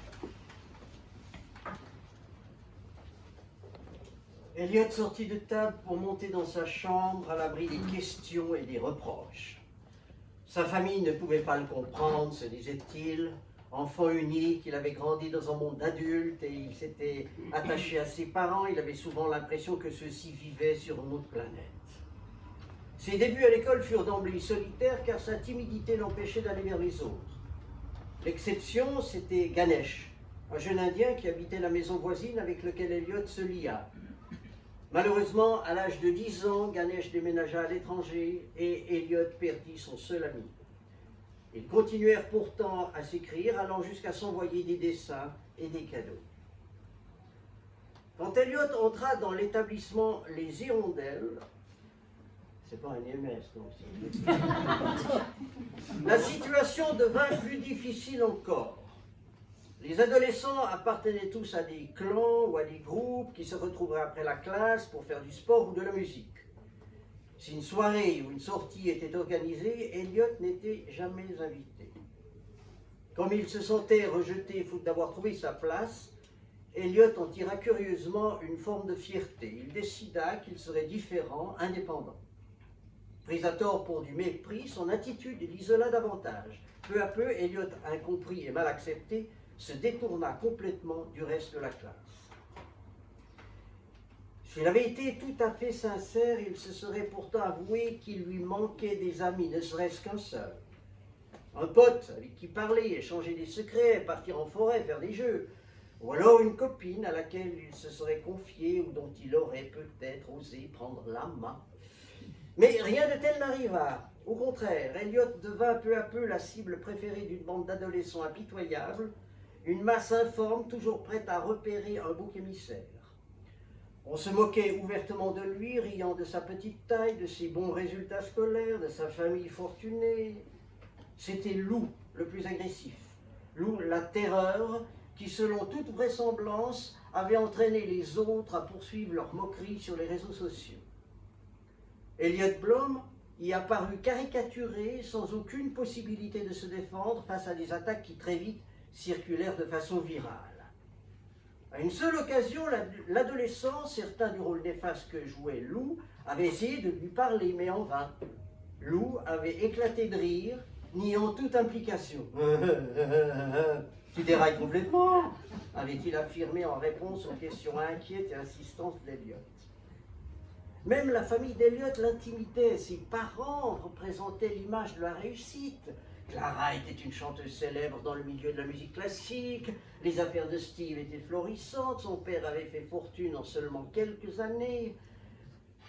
Elliot sortit de table pour monter dans sa chambre à l'abri des questions et des reproches. Sa famille ne pouvait pas le comprendre, se disait-il. Enfant unique, il avait grandi dans un monde d'adultes et il s'était attaché à ses parents. Il avait souvent l'impression que ceux-ci vivaient sur une autre planète. Ses débuts à l'école furent d'emblée solitaires car sa timidité l'empêchait d'aller vers les autres. L'exception, c'était Ganesh, un jeune Indien qui habitait la maison voisine avec lequel Elliot se lia. Malheureusement, à l'âge de 10 ans, Ganesh déménagea à l'étranger et Elliot perdit son seul ami. Ils continuèrent pourtant à s'écrire, allant jusqu'à s'envoyer des dessins et des cadeaux. Quand Elliot entra dans l'établissement Les Hirondelles, c'est pas un MS, non, la situation devint plus difficile encore. Les adolescents appartenaient tous à des clans ou à des groupes qui se retrouveraient après la classe pour faire du sport ou de la musique. Si une soirée ou une sortie était organisée, Elliot n'était jamais invité. Comme il se sentait rejeté faute d'avoir trouvé sa place, Elliot en tira curieusement une forme de fierté. Il décida qu'il serait différent, indépendant. Pris à tort pour du mépris, son attitude l'isola davantage. Peu à peu, Elliot, incompris et mal accepté, se détourna complètement du reste de la classe. S'il avait été tout à fait sincère, il se serait pourtant avoué qu'il lui manquait des amis, ne serait-ce qu'un seul. Un pote avec qui parler, échanger des secrets, partir en forêt, faire des jeux. Ou alors une copine à laquelle il se serait confié ou dont il aurait peut-être osé prendre la main. Mais rien de tel n'arriva. Au contraire, Elliot devint peu à peu la cible préférée d'une bande d'adolescents impitoyables, une masse informe toujours prête à repérer un bouc émissaire. On se moquait ouvertement de lui, riant de sa petite taille, de ses bons résultats scolaires, de sa famille fortunée. C'était Lou, le plus agressif. Lou, la terreur, qui selon toute vraisemblance avait entraîné les autres à poursuivre leurs moqueries sur les réseaux sociaux. Elliot Blum y apparut caricaturé, sans aucune possibilité de se défendre face à des attaques qui très vite circulèrent de façon virale. À une seule occasion, l'adolescent, certain du rôle néfaste que jouait Lou, avait essayé de lui parler, mais en vain. Lou avait éclaté de rire, niant toute implication. Tu dérailles complètement, avait-il affirmé en réponse aux questions inquiètes et insistantes d'Eliot. Même la famille d'Eliot l'intimidait, ses parents représentaient l'image de la réussite. Clara était une chanteuse célèbre dans le milieu de la musique classique, les affaires de Steve étaient florissantes, son père avait fait fortune en seulement quelques années.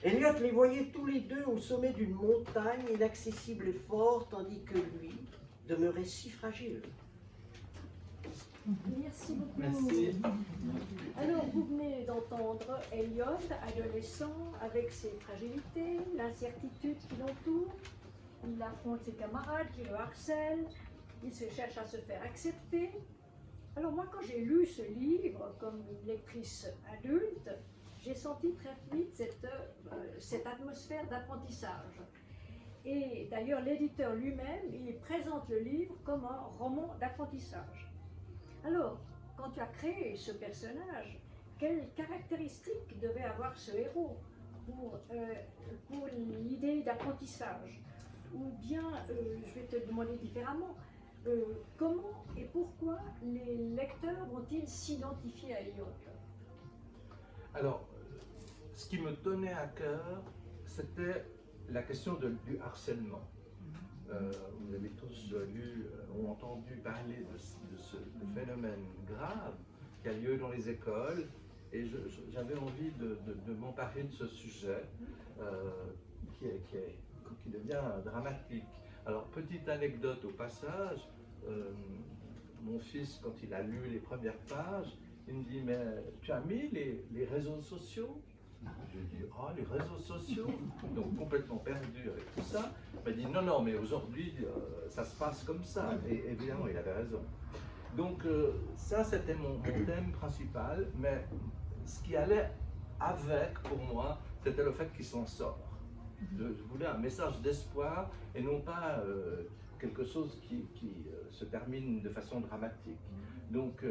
Eliot les voyait tous les deux au sommet d'une montagne inaccessible et forte, tandis que lui demeurait si fragile. Merci beaucoup. Merci. Alors, vous venez d'entendre Eliot, adolescent, avec ses fragilités, l'incertitude qui l'entoure. Il affronte ses camarades qui le harcèlent, il se cherche à se faire accepter. Alors moi, quand j'ai lu ce livre, comme une lectrice adulte, j'ai senti très vite cette atmosphère d'apprentissage. Et d'ailleurs, l'éditeur lui-même, il présente le livre comme un roman d'apprentissage. Alors, quand tu as créé ce personnage, quelles caractéristiques devait avoir ce héros pour l'idée d'apprentissage? Ou bien, je vais te demander différemment, comment et pourquoi les lecteurs vont-ils s'identifier à Eliot? Alors, ce qui me tenait à cœur, c'était la question du harcèlement. Vous avez tous lu ou entendu parler de ce phénomène grave qui a lieu dans les écoles, et j'avais envie de m'emparer de ce sujet qui devient dramatique. Alors, petite anecdote au passage, mon fils, quand il a lu les premières pages, il me dit, mais tu as mis les réseaux sociaux? Je lui dis, ah, les réseaux sociaux? Donc complètement perdu avec tout ça. Il m'a dit, non, non, mais aujourd'hui, ça se passe comme ça. Et évidemment, il avait raison. Donc ça, c'était mon thème principal, mais ce qui allait avec, pour moi, c'était le fait qu'il s'en sort. Je voulais un message d'espoir et non pas quelque chose qui se termine de façon dramatique. Donc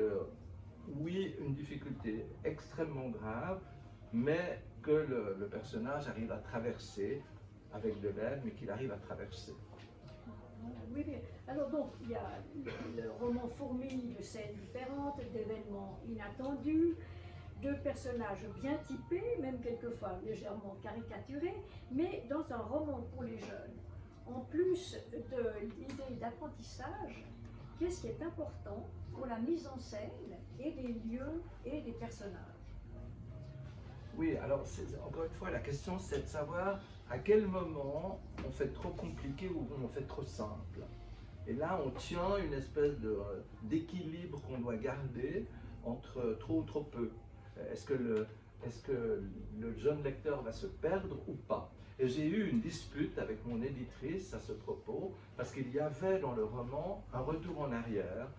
oui, une difficulté extrêmement grave, mais que le personnage arrive à traverser avec de l'aide, mais qu'il arrive à traverser. Oui, bien. Alors donc, il y a le roman fourmille de scènes différentes, d'événements inattendus, de personnages bien typés, même quelquefois légèrement caricaturés, mais dans un roman pour les jeunes. En plus de l'idée d'apprentissage, qu'est-ce qui est important pour la mise en scène et des lieux et des personnages? Oui, alors encore une fois, la question c'est de savoir à quel moment on fait trop compliqué ou on fait trop simple. Et là, on tient une espèce d'équilibre qu'on doit garder entre trop ou trop peu. Est-ce que le jeune lecteur va se perdre ou pas? Et j'ai eu une dispute avec mon éditrice à ce propos, parce qu'il y avait dans le roman un retour en arrière,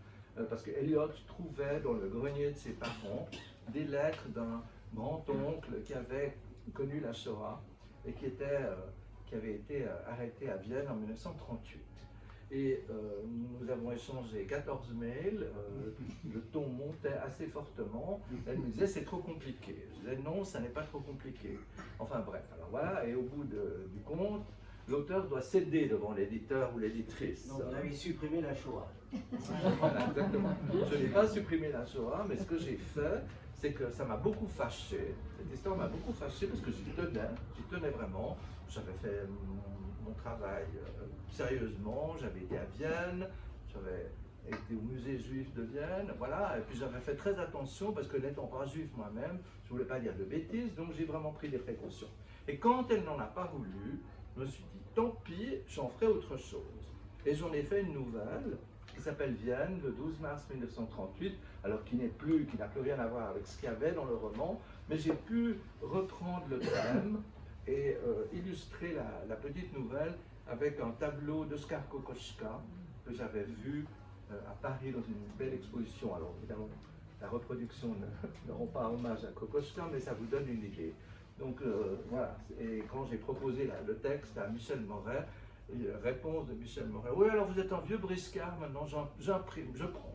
parce que Eliot trouvait dans le grenier de ses parents des lettres d'un grand-oncle qui avait connu la Shoah et qui avait été arrêté à Vienne en 1938. Et nous avons échangé 14 mails, le ton montait assez fortement, elle me disait c'est trop compliqué. Je disais non, ça n'est pas trop compliqué. Enfin bref, alors voilà, et au bout du compte, l'auteur doit céder devant l'éditeur ou l'éditrice. Donc vous avez supprimé la Shoah. Voilà, exactement. Je n'ai pas supprimé la Shoah, mais ce que j'ai fait, c'est que ça m'a beaucoup fâché. Cette histoire m'a beaucoup fâché parce que j'y tenais vraiment. J'avais fait mon travail sérieusement, j'avais été à Vienne, j'avais été au musée juif de Vienne, voilà, et puis j'avais fait très attention parce que n'étant pas juif moi-même, je ne voulais pas dire de bêtises, donc j'ai vraiment pris des précautions. Et quand elle n'en a pas voulu, je me suis dit, tant pis, j'en ferai autre chose. Et j'en ai fait une nouvelle qui s'appelle Vienne, le 12 mars 1938, alors qui n'a plus rien à voir avec ce qu'il y avait dans le roman, mais j'ai pu reprendre le thème et illustrer la petite nouvelle avec un tableau d'Oskar Kokoschka que j'avais vu à Paris dans une belle exposition. Alors évidemment, la reproduction ne rend pas hommage à Kokoschka, mais ça vous donne une idée. Donc voilà, et quand j'ai proposé le texte à Michel Moret, réponse de Michel Moret, oui alors vous êtes un vieux briscard, maintenant j'imprime, je prends.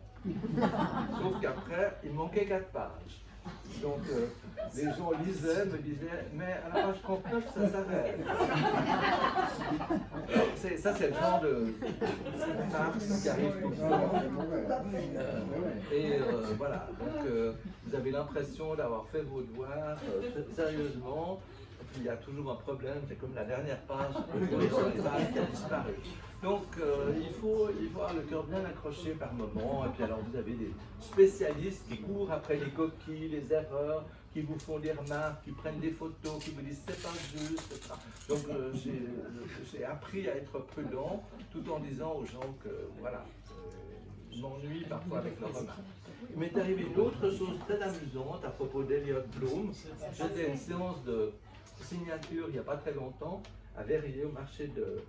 Sauf qu'après, il manquait 4 pages. Donc les gens lisaient, me disaient, mais à la page 39, ça s'arrête. Ça, c'est le genre de farce qui arrive tout le temps. Voilà, donc vous avez l'impression d'avoir fait vos devoirs sérieusement. Et puis il y a toujours un problème, c'est comme la dernière page sur les vagues qui a disparu. Donc il faut avoir le cœur bien accroché par moment. Et puis alors vous avez des spécialistes qui courent après les coquilles, les erreurs, qui vous font des remarques, qui prennent des photos, qui vous disent c'est pas juste, etc. Donc j'ai appris à être prudent tout en disant aux gens que voilà, je m'ennuie parfois avec leurs remarques. Il m'est arrivé une autre chose très amusante à propos d'Elliott Bloom. J'étais à une séance de signature il n'y a pas très longtemps à Verrier, au marché de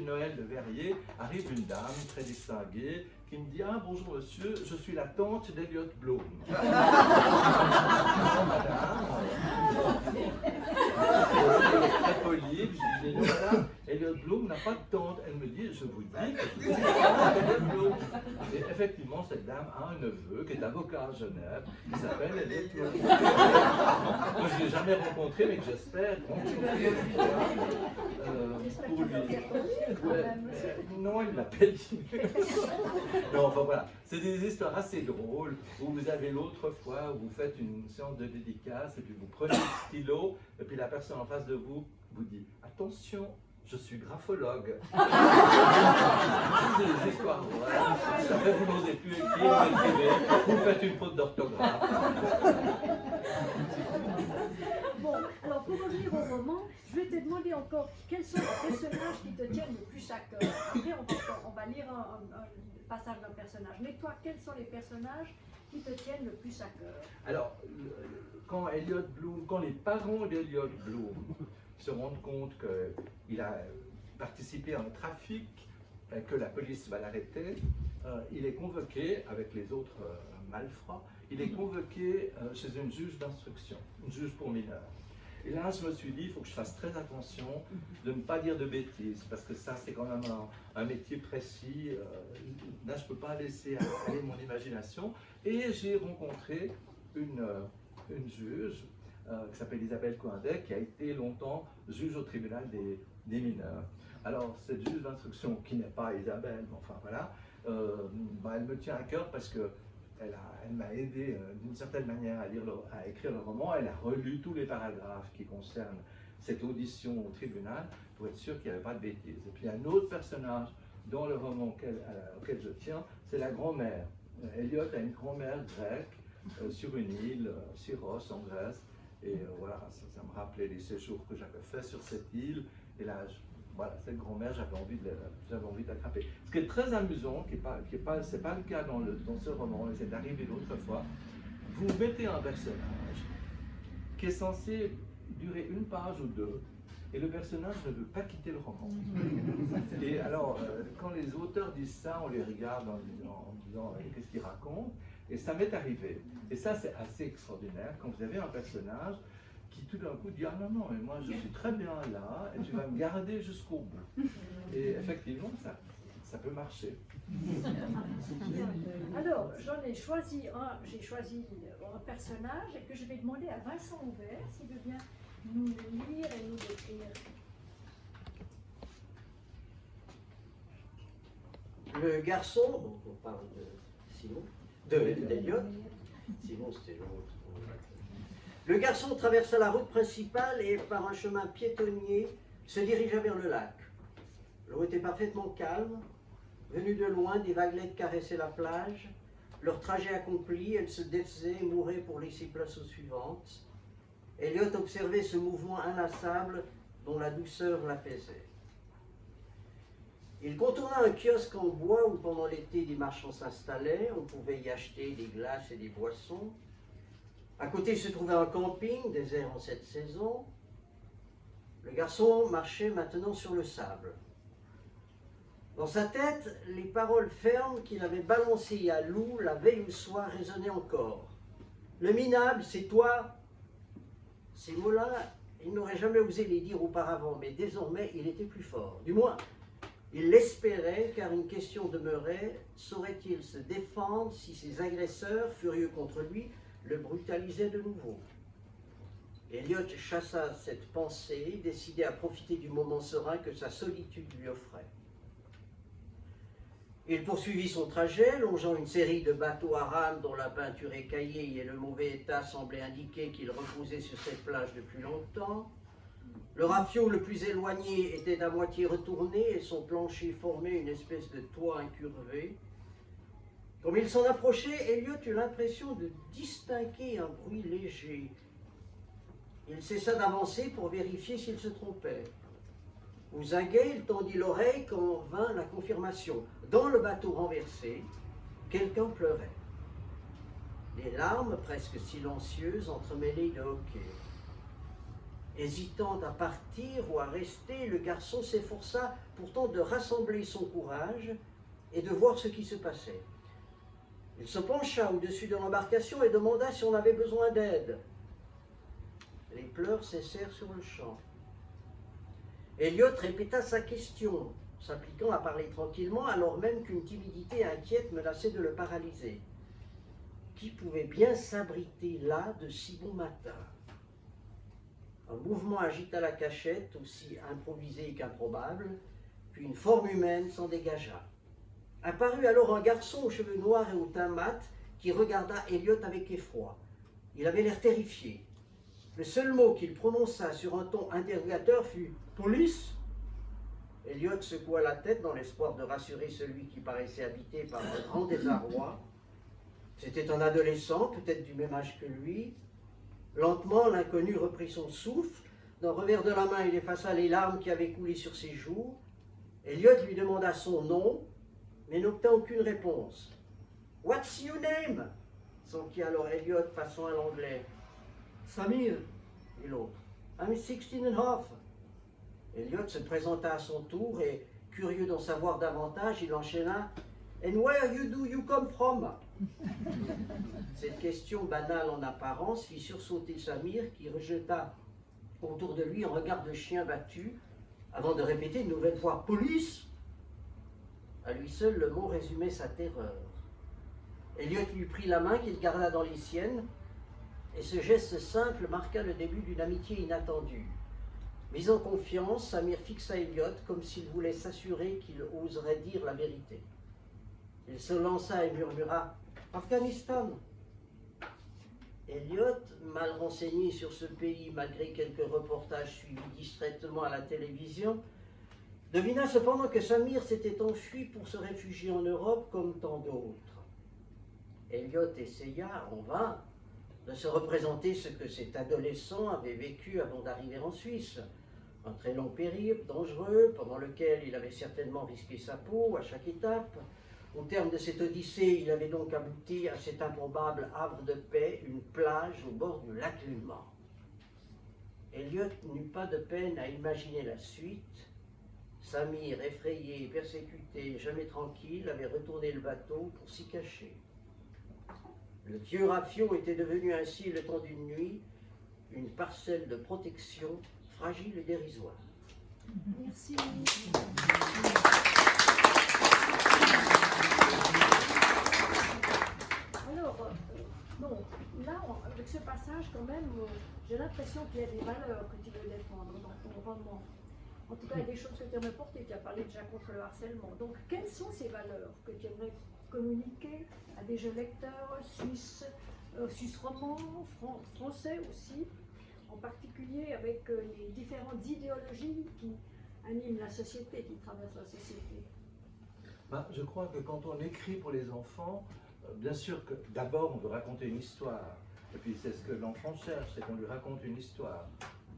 Noël de Verrier. Arrive une dame très distinguée qui me dit « Ah, bonjour monsieur, je suis la tante d'Elliott Bloom. » Bonjour madame. Très poli, je dis « Non madame, Elliott Bloom n'a pas de tante. » Elle me dit « Je vous dis que je suis la tante d'Elliott Bloom. » Et effectivement, cette dame a un neveu qui est avocat à Genève, qui s'appelle Elliott Bloom. Moi, je ne l'ai jamais rencontré, mais que j'espère rencontrer pour lui. Non, il l'a pas dit. Non, enfin voilà, c'est des histoires assez drôles où vous avez l'autre fois où vous faites une séance de dédicace et puis vous prenez le stylo et puis la personne en face de vous vous dit « Attention, je suis graphologue. » C'est des histoires vraies. Après, vous n'osez plus écrire, vous écrivez, vous faites une faute d'orthographe. Bon, alors pour revenir au roman, je vais te demander encore quels sont les personnages qui te tiennent le plus à cœur. Après, on va lire un passage d'un personnage. Mais toi, quels sont les personnages qui te tiennent le plus à cœur? Alors, quand les parents d'Elliott Bloom se rendent compte qu'il a participé à un trafic, que la police va l'arrêter, il est convoqué avec les autres malfrats, il est convoqué chez une juge d'instruction, une juge pour mineurs. Et là, je me suis dit, il faut que je fasse très attention de ne pas dire de bêtises, parce que ça, c'est quand même un métier précis. Là, je ne peux pas laisser aller mon imagination. Et j'ai rencontré une juge qui s'appelle Isabelle Coindet, qui a été longtemps juge au tribunal des mineurs. Alors, cette juge d'instruction, qui n'est pas Isabelle, mais enfin voilà, elle me tient à cœur parce que elle m'a aidé d'une certaine manière à écrire le roman. Elle a relu tous les paragraphes qui concernent cette audition au tribunal pour être sûr qu'il n'y avait pas de bêtises. Et puis un autre personnage dans le roman auquel je tiens, c'est la grand-mère. Elliott a une grand-mère grecque sur une île, Syros en Grèce. Et voilà, ça me rappelait les séjours que j'avais faits sur cette île. Et là, voilà, cette grand-mère, j'avais envie de l'attraper. Ce qui est très amusant, c'est pas le cas dans ce roman, et c'est arrivé l'autre fois, vous mettez un personnage qui est censé durer une page ou deux, et le personnage ne veut pas quitter le roman. Et alors, quand les auteurs disent ça, on les regarde en disant qu'est-ce qu'ils racontent, et ça m'est arrivé. Et ça, c'est assez extraordinaire, quand vous avez un personnage qui tout d'un coup dit « Ah non, mais moi je suis très bien là, et tu vas me garder jusqu'au bout. » Et effectivement, ça peut marcher. Alors, j'ai choisi un personnage et que je vais demander à Vincent Auvert s'il veut bien nous le lire et nous décrire. Le garçon, donc on parle de Simon, d'Elliott. Simon, c'était l'autre. Le garçon traversa la route principale et, par un chemin piétonnier, se dirigea vers le lac. L'eau était parfaitement calme. Venues de loin, des vaguelettes caressaient la plage. Leur trajet accompli, elles se défaisaient et mouraient pour laisser place aux suivantes. Elliott observait ce mouvement inlassable dont la douceur l'apaisait. Il contourna un kiosque en bois où pendant l'été des marchands s'installaient. On pouvait y acheter des glaces et des boissons. À côté se trouvait un camping, désert en cette saison. Le garçon marchait maintenant sur le sable. Dans sa tête, les paroles fermes qu'il avait balancées à Lou la veille au soir résonnaient encore. Le minable, c'est toi. Ces mots-là, il n'aurait jamais osé les dire auparavant, mais désormais, il était plus fort. Du moins, il l'espérait, car une question demeurait, saurait-il se défendre si ses agresseurs, furieux contre lui, le brutalisait de nouveau. Elliot chassa cette pensée, décidé à profiter du moment serein que sa solitude lui offrait. Il poursuivit son trajet, longeant une série de bateaux à rames dont la peinture écaillée et le mauvais état semblaient indiquer qu'il reposait sur cette plage depuis longtemps. Le rafio le plus éloigné était à moitié retourné et son plancher formait une espèce de toit incurvé. Comme il s'en approchait, Elliot eut l'impression de distinguer un bruit léger. Il cessa d'avancer pour vérifier s'il se trompait. Aux aguets, il tendit l'oreille quand vint la confirmation. Dans le bateau renversé, quelqu'un pleurait. Des larmes presque silencieuses entremêlées de hoquets. Hésitant à partir ou à rester, le garçon s'efforça pourtant de rassembler son courage et de voir ce qui se passait. Il se pencha au-dessus de l'embarcation et demanda si on avait besoin d'aide. Les pleurs cessèrent sur le champ. Elliot répéta sa question, s'appliquant à parler tranquillement alors même qu'une timidité inquiète menaçait de le paralyser. Qui pouvait bien s'abriter là de si bon matin? Un mouvement agita la cachette, aussi improvisé qu'improbable, puis une forme humaine s'en dégagea. Apparut alors un garçon aux cheveux noirs et au teint mat qui regarda Elliot avec effroi. Il avait l'air terrifié. Le seul mot qu'il prononça sur un ton interrogateur fut « Police ?» Elliot secoua la tête dans l'espoir de rassurer celui qui paraissait habité par un grand désarroi. C'était un adolescent, peut-être du même âge que lui. Lentement, l'inconnu reprit son souffle. D'un revers de la main, il effaça les larmes qui avaient coulé sur ses joues. Elliot lui demanda son nom, mais n'obtint aucune réponse. « What's your name ?» s'enquit alors Elliot, passant à l'anglais. « Samir » dit l'autre. « I'm 16 and a half. » Elliot se présenta à son tour et, curieux d'en savoir davantage, il enchaîna « And where do you come from ?» Cette question banale en apparence fit sursauter Samir qui rejeta autour de lui un regard de chien battu avant de répéter une nouvelle fois « Police !» À lui seul, le mot résumait sa terreur. Elliot lui prit la main qu'il garda dans les siennes et ce geste simple marqua le début d'une amitié inattendue. Mis en confiance, Samir fixa Elliot comme s'il voulait s'assurer qu'il oserait dire la vérité. Il se lança et murmura « Afghanistan !» Elliot, mal renseigné sur ce pays malgré quelques reportages suivis distraitement à la télévision, devina cependant que Samir s'était enfui pour se réfugier en Europe comme tant d'autres. Elliot essaya, en vain, de se représenter ce que cet adolescent avait vécu avant d'arriver en Suisse. Un très long périple, dangereux, pendant lequel il avait certainement risqué sa peau à chaque étape. Au terme de cette odyssée, il avait donc abouti à cet improbable havre de paix, une plage au bord du lac Léman. Elliot n'eut pas de peine à imaginer la suite. Samir, effrayé, persécuté, jamais tranquille, avait retourné le bateau pour s'y cacher. Le vieux rafio était devenu ainsi, le temps d'une nuit, une parcelle de protection fragile et dérisoire. Merci. Alors, bon, là, avec ce passage, quand même, j'ai l'impression qu'il y a des valeurs que tu veux défendre dans ton roman. En tout cas, il y a des choses que tu aimerais porter. Tu as parlé déjà contre le harcèlement. Donc, quelles sont ces valeurs que tu aimerais communiquer à des jeunes lecteurs suisses, suisses romans, français aussi, en particulier avec les différentes idéologies qui animent la société, qui traversent la société? Je crois que quand on écrit pour les enfants, bien sûr que d'abord on veut raconter une histoire, et puis c'est ce que l'enfant cherche, c'est qu'on lui raconte une histoire.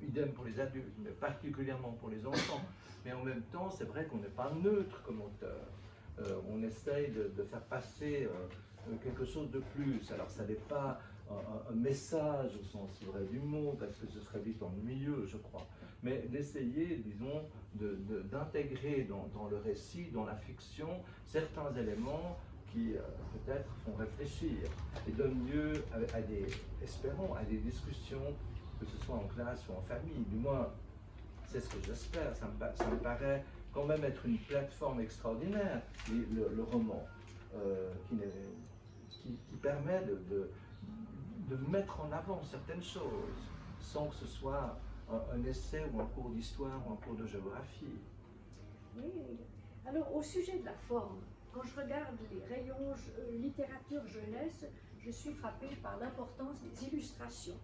Idem pour les adultes, mais particulièrement pour les enfants. Mais en même temps, c'est vrai qu'on n'est pas neutre comme auteur. On essaye de faire passer quelque chose de plus. Alors ça n'est pas un message au sens vrai du mot, parce que ce serait vite ennuyeux, je crois. Mais d'essayer, disons, d'intégrer dans le récit, dans la fiction, certains éléments qui peut-être font réfléchir et donnent lieu espérons, à des discussions, que ce soit en classe ou en famille. Du moins, c'est ce que j'espère. Ça me paraît quand même être une plateforme extraordinaire, le roman, qui permet de mettre en avant certaines choses, sans que ce soit un essai ou un cours d'histoire ou un cours de géographie. Oui. Alors, au sujet de la forme, quand je regarde les rayons littérature jeunesse, je suis frappée par l'importance des illustrations.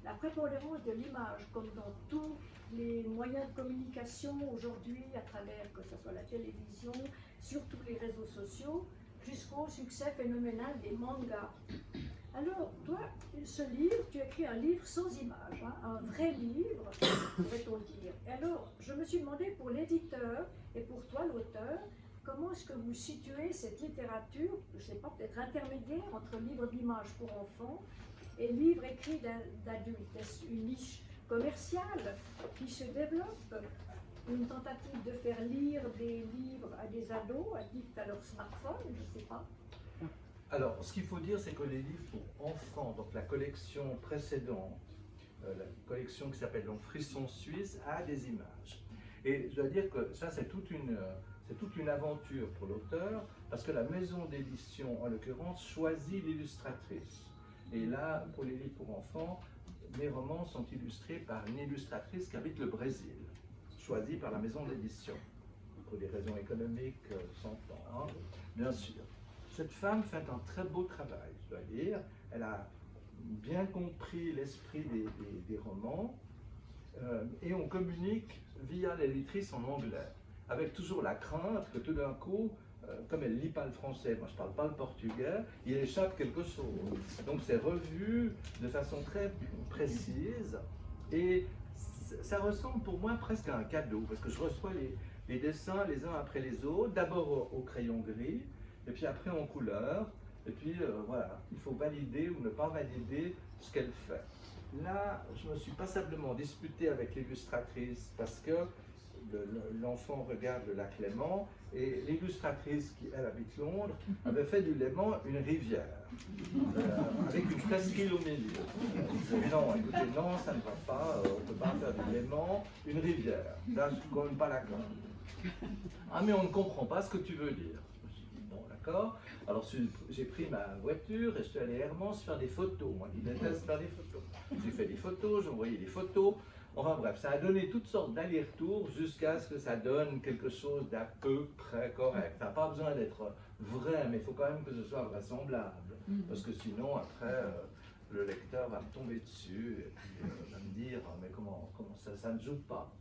La prépondérance de l'image, comme dans tous les moyens de communication aujourd'hui, à travers que ce soit la télévision, sur tous les réseaux sociaux, jusqu'au succès phénoménal des mangas. Alors, toi, ce livre, tu écris un livre sans image, hein, un vrai livre, pourrait-on dire. Et alors, je me suis demandé pour l'éditeur et pour toi, l'auteur, comment est-ce que vous situez cette littérature, je ne sais pas, peut-être intermédiaire entre livre d'images pour enfants et livre écrit d'adultes? Est-ce une niche commerciale qui se développe? Une tentative de faire lire des livres à des ados, addicts à leur smartphone, je ne sais pas. Alors, ce qu'il faut dire, c'est que les livres pour enfants, donc la collection précédente, la collection qui s'appelle donc Frisson Suisse, a des images. Et je dois dire que ça, c'est toute une aventure pour l'auteur, parce que la maison d'édition, en l'occurrence, choisit l'illustratrice. Et là, pour les livres pour enfants, mes romans sont illustrés par une illustratrice qui habite le Brésil, choisie par la maison d'édition, pour des raisons économiques, s'entend, hein, bien sûr. Cette femme fait un très beau travail, je dois dire. Elle a bien compris l'esprit des romans, et on communique via les lectrices en anglais, avec toujours la crainte que tout d'un coup, comme elle ne lit pas le français, moi je ne parle pas le portugais, il échappe quelque chose. Donc c'est revu de façon très précise, et ça ressemble pour moi presque à un cadeau, parce que je reçois les dessins les uns après les autres, d'abord au crayon gris, et puis après en couleur, et puis voilà, il faut valider ou ne pas valider ce qu'elle fait. Là, je me suis passablement disputé avec l'illustratrice parce que l'enfant regarde le lac Léman et l'illustratrice, qui elle habite Londres, avait fait du Léman une rivière avec une presqu'île au milieu. Je disais non, écoutez, non, ça ne va pas, on ne peut pas faire du Léman une rivière. Là, je ne suis quand même pas d'accord. Ah, mais on ne comprend pas ce que tu veux dire. Bon, d'accord. Alors j'ai pris ma voiture et je suis allé à Hermance faire des photos. Moi qui déteste faire des photos. J'ai fait des photos, j'ai envoyé des photos. Enfin bref, ça a donné toutes sortes d'allers-retours jusqu'à ce que ça donne quelque chose d'à peu près correct. Ça n'a pas besoin d'être vrai, mais il faut quand même que ce soit vraisemblable. Parce que sinon, après, le lecteur va me tomber dessus et puis va me dire mais comment ça ne joue pas.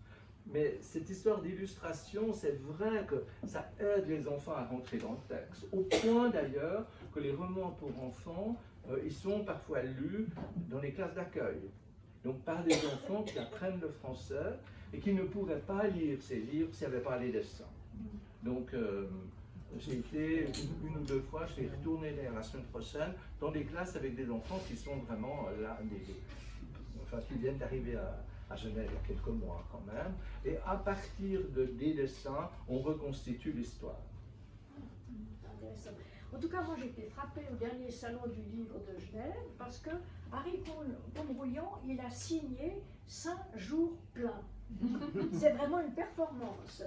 Mais cette histoire d'illustration, c'est vrai que ça aide les enfants à rentrer dans le texte. Au point d'ailleurs que les romans pour enfants, ils sont parfois lus dans les classes d'accueil. Donc par des enfants qui apprennent le français et qui ne pourraient pas lire ces livres s'il n'y avait pas les dessins. Donc j'ai été une ou deux fois, je vais retourner la semaine prochaine dans des classes avec des enfants qui sont vraiment là, qui viennent d'arriver à Genève il y a quelques mois quand même, et à partir des dessins, on reconstitue l'histoire. En tout cas, moi j'ai été frappée au dernier salon du livre de Genève parce que Harry Pombrouillon, il a signé 5 jours pleins. C'est vraiment une performance.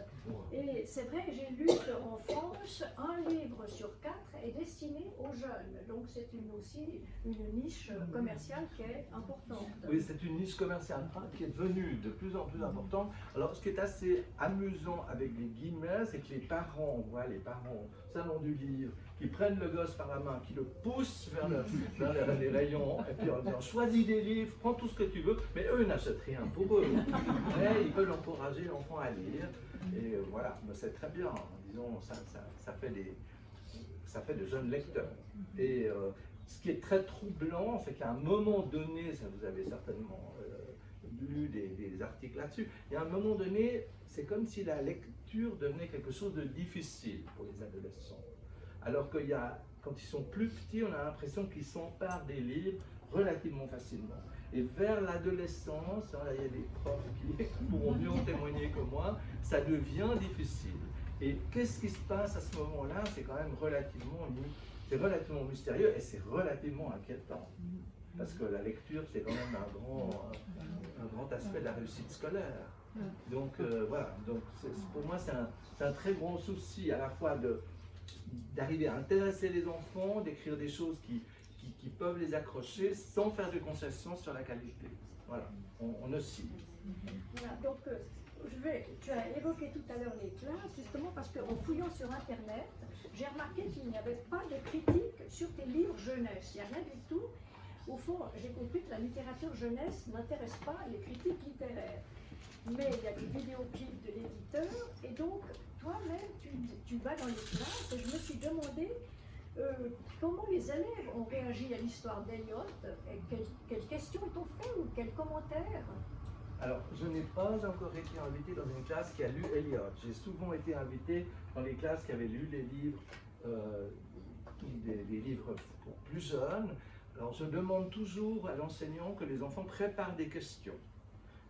Et c'est vrai que j'ai lu qu'en France, un livre sur 4 est destiné aux jeunes. Donc c'est aussi une niche commerciale qui est importante. Oui, c'est une niche commerciale qui est devenue de plus en plus importante. Alors ce qui est assez amusant avec les guillemets, c'est que les parents, on voit les parents au salon du livre, qui prennent le gosse par la main, qui le poussent vers les rayons, et puis en disant choisis des livres, prends tout ce que tu veux, mais eux n'achètent rien pour eux. Mais ils peuvent encourager l'enfant à lire, et voilà, c'est très bien, disons, ça fait de jeunes lecteurs. Et ce qui est très troublant, c'est qu'à un moment donné, ça vous avez certainement lu des articles là-dessus, il y a un moment donné, c'est comme si la lecture devenait quelque chose de difficile pour les adolescents. Alors qu'il y a, quand ils sont plus petits, on a l'impression qu'ils s'emparent des livres relativement facilement. Et vers l'adolescence, il y a des profs qui pourront mieux en témoigner que moi, ça devient difficile. Et qu'est-ce qui se passe à ce moment-là? C'est quand même relativement mystérieux et c'est relativement inquiétant. Parce que la lecture, c'est quand même un grand aspect de la réussite scolaire. Donc voilà, donc, pour moi c'est un très grand souci à la fois d'arriver à intéresser les enfants, d'écrire des choses qui qui peuvent les accrocher sans faire de concessions sur la qualité. Voilà, on oscille. Voilà, donc tu as évoqué tout à l'heure les classes, justement parce qu'en fouillant sur Internet, j'ai remarqué qu'il n'y avait pas de critique sur tes livres jeunesse. Il n'y a rien du tout. Au fond, j'ai compris que la littérature jeunesse n'intéresse pas les critiques littéraires. Mais il y a des vidéoclips de l'éditeur, et donc toi-même, tu vas dans les classes, et je me suis demandé comment les élèves ont réagi à l'histoire d'Eliot, et quelles questions ils t'ont fait ou quels commentaires. Alors, je n'ai pas encore été invité dans une classe qui a lu Eliot. J'ai souvent été invité dans les classes qui avaient lu les livres, des livres pour plus jeunes. Alors, je demande toujours à l'enseignant que les enfants préparent des questions.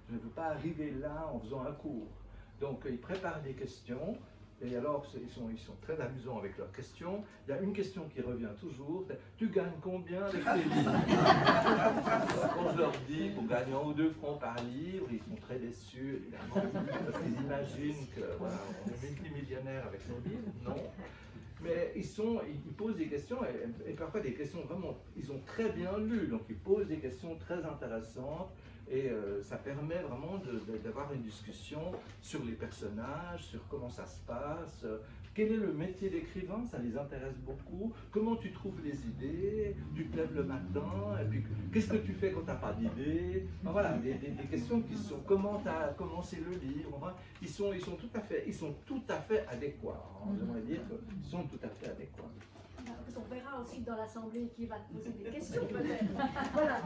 Je ne veux pas arriver là en faisant un cours. Donc, ils préparent des questions. Et alors, ils sont très amusants avec leurs questions. Il y a une question qui revient toujours, c'est « Tu gagnes combien avec tes livres ?» Alors, quand je leur dis qu'on gagne 1 ou 2 francs par livre, ils sont très déçus, évidemment, parce qu'ils imaginent que voilà, on est multimillionnaire avec nos livres. Non. Mais ils posent des questions, et parfois des questions vraiment, ils ont très bien lu, donc ils posent des questions très intéressantes. Et ça permet vraiment d'avoir une discussion sur les personnages, sur comment ça se passe, quel est le métier d'écrivain, ça les intéresse beaucoup, comment tu trouves les idées, tu te lèves le matin, et puis qu'est-ce que tu fais quand tu n'as pas d'idées, enfin, voilà, des questions qui sont comment tu as commencé le livre, enfin, ils sont tout à fait adéquats, hein. J'aimerais dire qu'ils sont tout à fait adéquats. On verra aussi dans l'assemblée qui va te poser des questions peut-être. Voilà.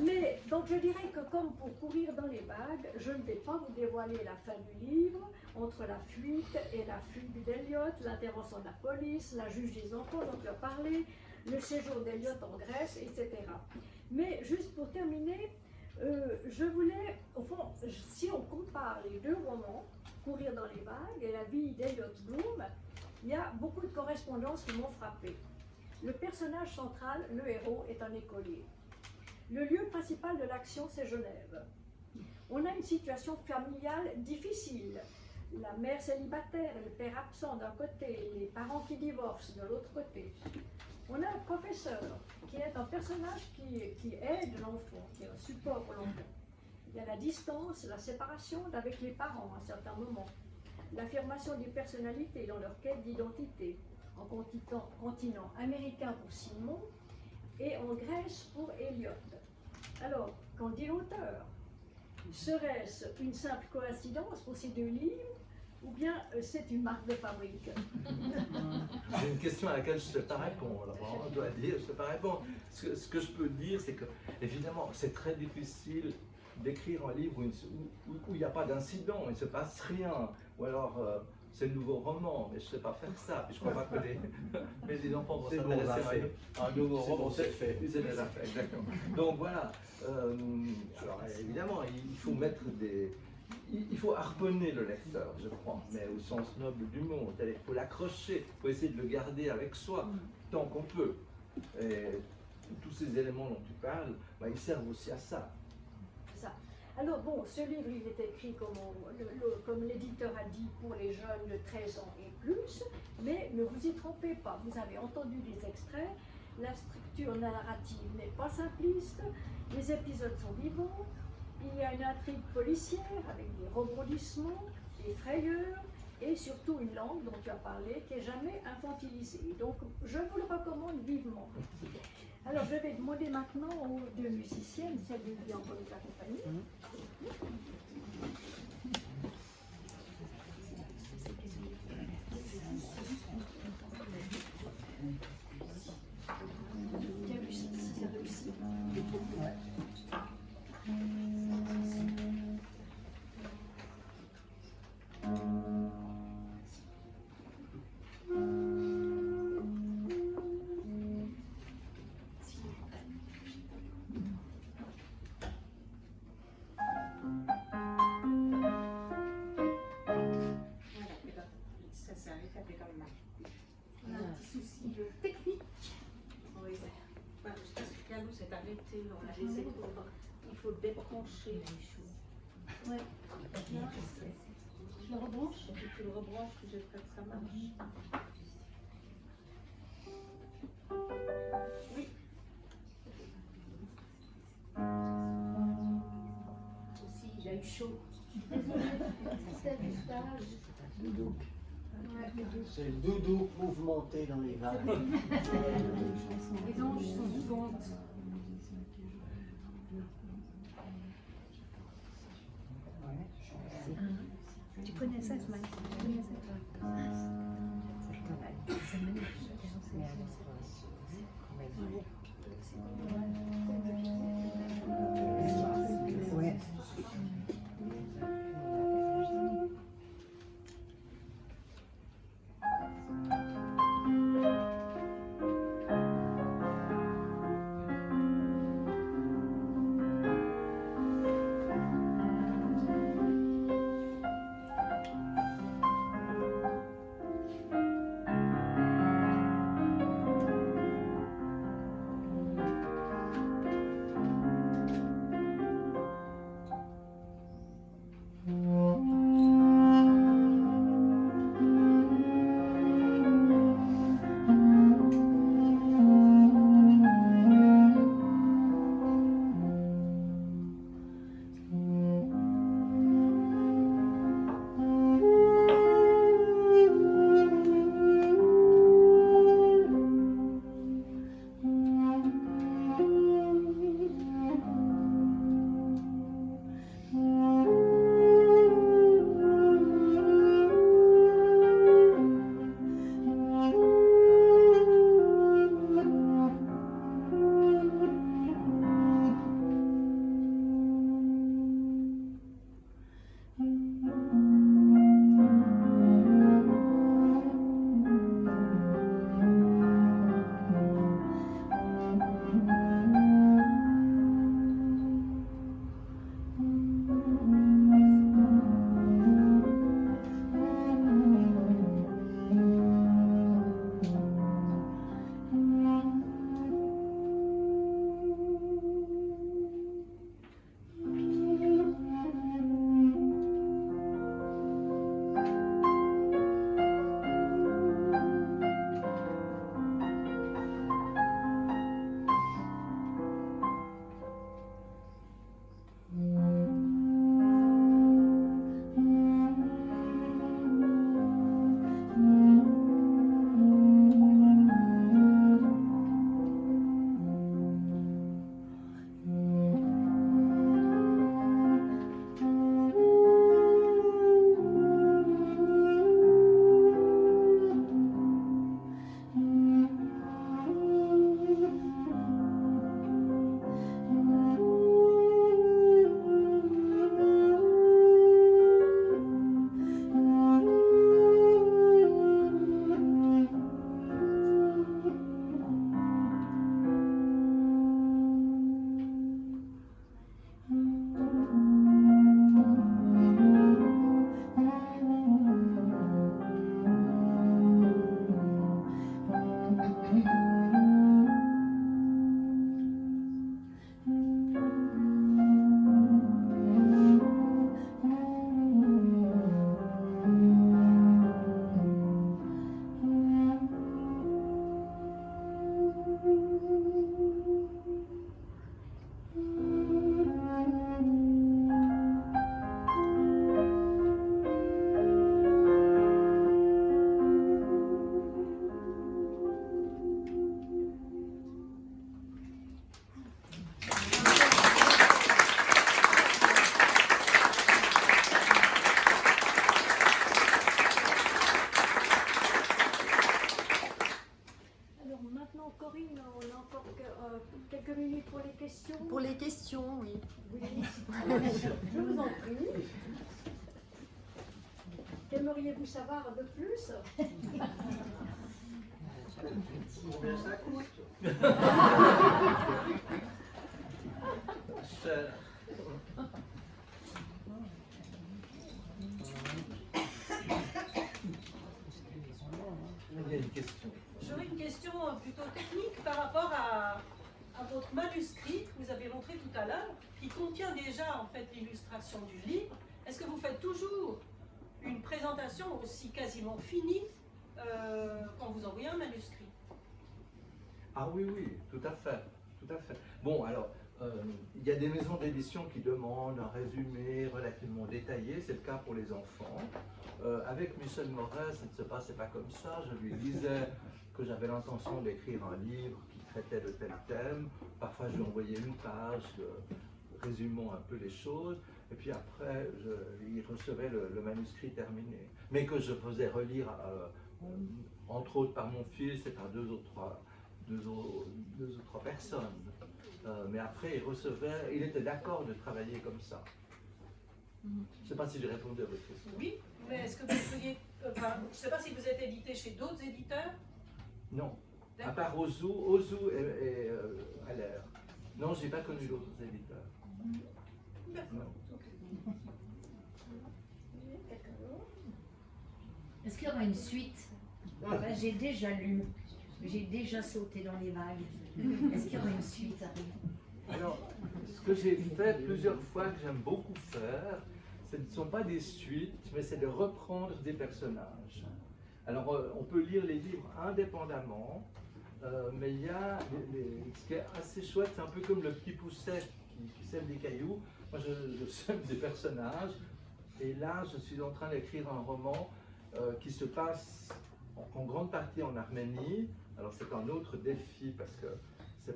Mais donc je dirais que comme pour courir dans les vagues, je ne vais pas vous dévoiler la fin du livre, entre la fuite et la fugue d'Eliot, l'intervention de la police, la juge des enfants dont tu as parlé, le séjour d'Eliot en Grèce, etc. Mais juste pour terminer, je voulais, au fond, si on compare les 2 romans, Courir dans les vagues et la vie d'Eliot Bloom, il y a beaucoup de correspondances qui m'ont frappé. Le personnage central, le héros, est un écolier. Le lieu principal de l'action, c'est Genève. On a une situation familiale difficile. La mère célibataire et le père absent d'un côté, les parents qui divorcent de l'autre côté. On a un professeur qui est un personnage qui aide l'enfant, qui est un support pour l'enfant. Il y a la distance, la séparation avec les parents à un certain moment. L'affirmation des personnalités dans leur quête d'identité, en continent américain pour Simon et en Grèce pour Eliot. Alors, qu'en dit l'auteur? Serait-ce une simple coïncidence pour ces 2 livres ou bien c'est une marque de fabrique? C'est une question à laquelle je ne sais pas répondre. On doit dire, je ne sais pas répondre. Ce que je peux dire, c'est que, évidemment, c'est très difficile d'écrire un livre où il n'y a pas d'incident, il ne se passe rien. Ou alors, c'est le nouveau roman, mais je ne sais pas faire ça. Puis je ne crois pas que les enfants vont s'intéresser à un nouveau roman. C'est fait. C'est déjà fait, exactement. Donc voilà. Alors évidemment, il faut mettre des... Il faut harponner le lecteur, je crois, mais au sens noble du mot. Il faut l'accrocher, il faut essayer de le garder avec soi, tant qu'on peut. Et tous ces éléments dont tu parles, ils servent aussi à ça. Ça. Alors bon, ce livre, il est écrit, comme l'éditeur a dit, pour les jeunes de 13 ans et plus, mais ne vous y trompez pas, vous avez entendu des extraits, la structure narrative n'est pas simpliste, les épisodes sont vivants, il y a une intrigue policière avec des rebondissements, des frayeurs, et surtout une langue dont tu as parlé qui n'est jamais infantilisée. Donc je vous le recommande vivement. Alors je vais demander maintenant aux 2 musiciennes, celle qui en peut nous accompagner. Il faut débrancher les choses. Ouais. Je le rebranche. Tu le rebranches, j'espère que ça marche. Oui. chaud. C'est le doudou mouvementé dans les vagues. Les anges sont vivantes. Tu connais ça, Smile? Tu connais ça? C'est magnifique. Ouais. quelques minutes pour les questions. Pour les questions, oui. Oui. Je vous en prie. Qu'aimeriez-vous savoir de plus? Combien ça coûte? Cher. Il y a une question. J'aurais une question plutôt technique par rapport à votre manuscrit que vous avez montré tout à l'heure, qui contient déjà en fait l'illustration du livre. Est-ce que vous faites toujours une présentation aussi quasiment finie quand vous envoyez un manuscrit? Ah oui, oui, tout à fait. Tout à fait. Bon, alors, il y a des maisons d'édition qui demandent un résumé relativement détaillé, c'est le cas pour les enfants. Avec Michel Moret, ça ne se passait pas comme ça. Je lui disais que j'avais l'intention d'écrire un livre qui traitait de tel thème. Parfois, je lui envoyais une page résumant un peu les choses. Et puis après, il recevait le manuscrit terminé. Mais que je faisais relire, entre autres par mon fils et par deux ou trois personnes. Mais après, il était d'accord de travailler comme ça. Je ne sais pas si j'ai répondu à votre question. Oui, mais est-ce que vous pourriez... Enfin, je ne sais pas si vous êtes édité chez d'autres éditeurs. Non, à D'accord. part Ozu et Allaire. Non, je n'ai pas connu d'autres éditeurs. D'accord. Non. Est-ce qu'il y aura une suite? Ben, j'ai déjà lu, j'ai déjà sauté dans les vagues. Est-ce qu'il y aura une suite? Alors, ce que j'ai fait plusieurs fois, que j'aime beaucoup faire, ce ne sont pas des suites, mais c'est de reprendre des personnages. Alors, on peut lire les livres indépendamment, mais il y a ce qui est assez chouette, c'est un peu comme le petit pousset qui sème des cailloux. Moi, je sème des personnages, et là, je suis en train d'écrire un roman qui se passe en grande partie en Arménie. Alors, c'est un autre défi parce que ça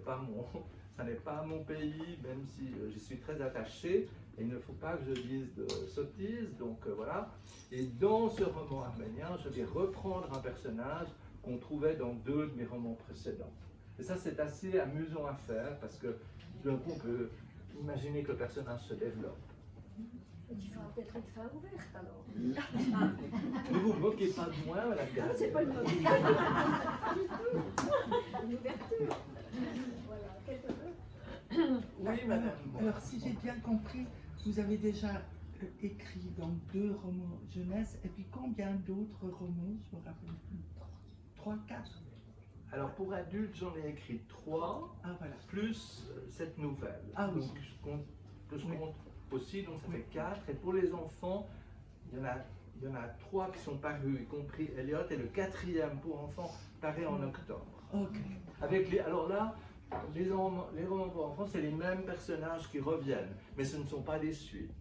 n'est pas mon pays, même si j'y suis très attaché. Et il ne faut pas que je dise de sottises, donc voilà. Et dans ce roman arménien, je vais reprendre un personnage qu'on trouvait dans deux de mes romans précédents. Et ça, c'est assez amusant à faire parce que d'un coup, on peut imaginer que le personnage se développe. Tu feras peut-être une fin ouverte alors. Ne vous moquez pas de moi, Madame Non, Garnier. c'est pas une moquerie. Pas du tout. Une ouverture. Voilà, quelques Oui, Madame. Alors, si j'ai bien compris, vous avez déjà écrit dans 2 romans jeunesse, et puis combien d'autres romans, je me rappelle plus, 3, 4? Alors pour adultes, j'en ai écrit 3, Ah voilà. plus cette nouvelle. Ah oui. Donc, que je compte aussi, donc ça fait 4. Et pour les enfants, il y en a 3 qui sont parus, y compris Elliot, et le 4e pour enfants paraît en octobre. Ok. Alors là, les romans pour enfants, c'est les mêmes personnages qui reviennent, mais ce ne sont pas des suites.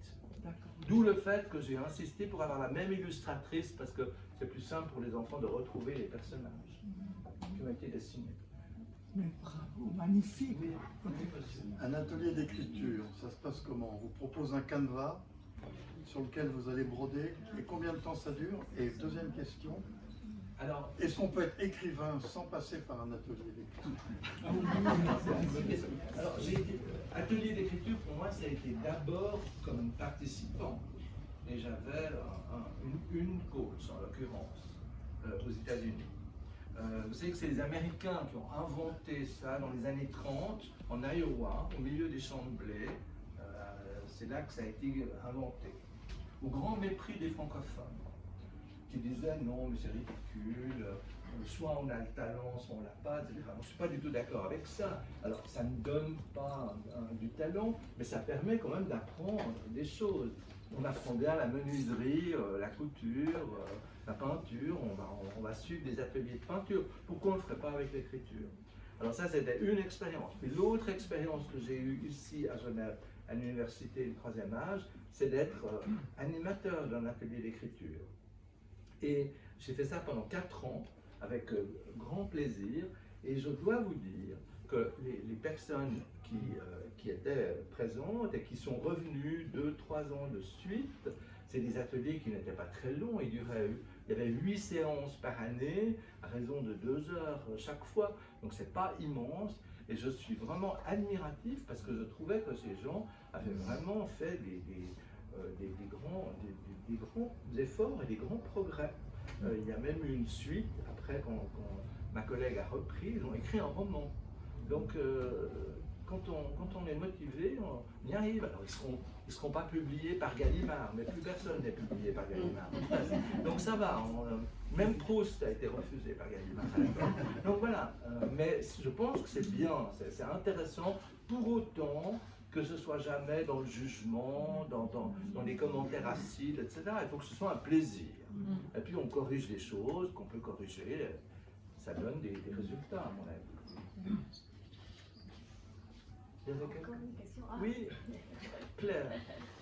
D'accord. D'où le fait que j'ai insisté pour avoir la même illustratrice, parce que c'est plus simple pour les enfants de retrouver les personnages qui ont été dessinés. Mais bravo, magnifique. Oui, monsieur. Un atelier d'écriture, ça se passe comment? On vous propose un canevas sur lequel vous allez broder, et combien de temps ça dure? Et deuxième question, Alors, est-ce qu'on peut être écrivain sans passer par un atelier d'écriture? Alors, atelier d'écriture, pour moi, ça a été d'abord comme participant. Et j'avais une coach, en l'occurrence, aux États-Unis. Vous savez que c'est les Américains qui ont inventé ça dans les années 30, en Iowa, au milieu des champs de blé. C'est là que ça a été inventé. Au grand mépris des francophones, qui disaient non, mais c'est ridicule, soit on a le talent, soit on l'a pas, etc. Je ne suis pas du tout d'accord avec ça. Alors, ça ne donne pas du talent, mais ça permet quand même d'apprendre des choses. On apprend bien la menuiserie, la couture, la peinture, on va suivre des ateliers de peinture. Pourquoi on ne le ferait pas avec l'écriture? Alors ça, c'était une expérience. Puis l'autre expérience que j'ai eue ici à Genève, à l'université du 3e âge, c'est d'être animateur d'un atelier d'écriture. Et j'ai fait ça pendant 4 ans, avec grand plaisir, et je dois vous dire que les personnes qui étaient présentes et qui sont revenues 2-3 ans de suite, c'est des ateliers qui n'étaient pas très longs, il y avait 8 séances par année, à raison de 2 heures chaque fois, donc c'est pas immense, et je suis vraiment admiratif parce que je trouvais que ces gens avaient vraiment fait des grands efforts et des grands progrès. Il y a même eu une suite, après quand ma collègue a repris, ils ont écrit un roman. Donc quand on est motivé, on y arrive. Alors ils seront pas publiés par Gallimard, mais plus personne n'est publié par Gallimard. Donc ça va, même Proust a été refusé par Gallimard à l'époque. Donc voilà, mais je pense que c'est bien, c'est intéressant, pour autant que ce soit jamais dans le jugement, dans les commentaires acides, etc. Il faut que ce soit un plaisir. Et puis on corrige les choses qu'on peut corriger, ça donne des résultats à mon avis. Il y avait quelqu'un? Encore une question. Ah. Oui, Claire,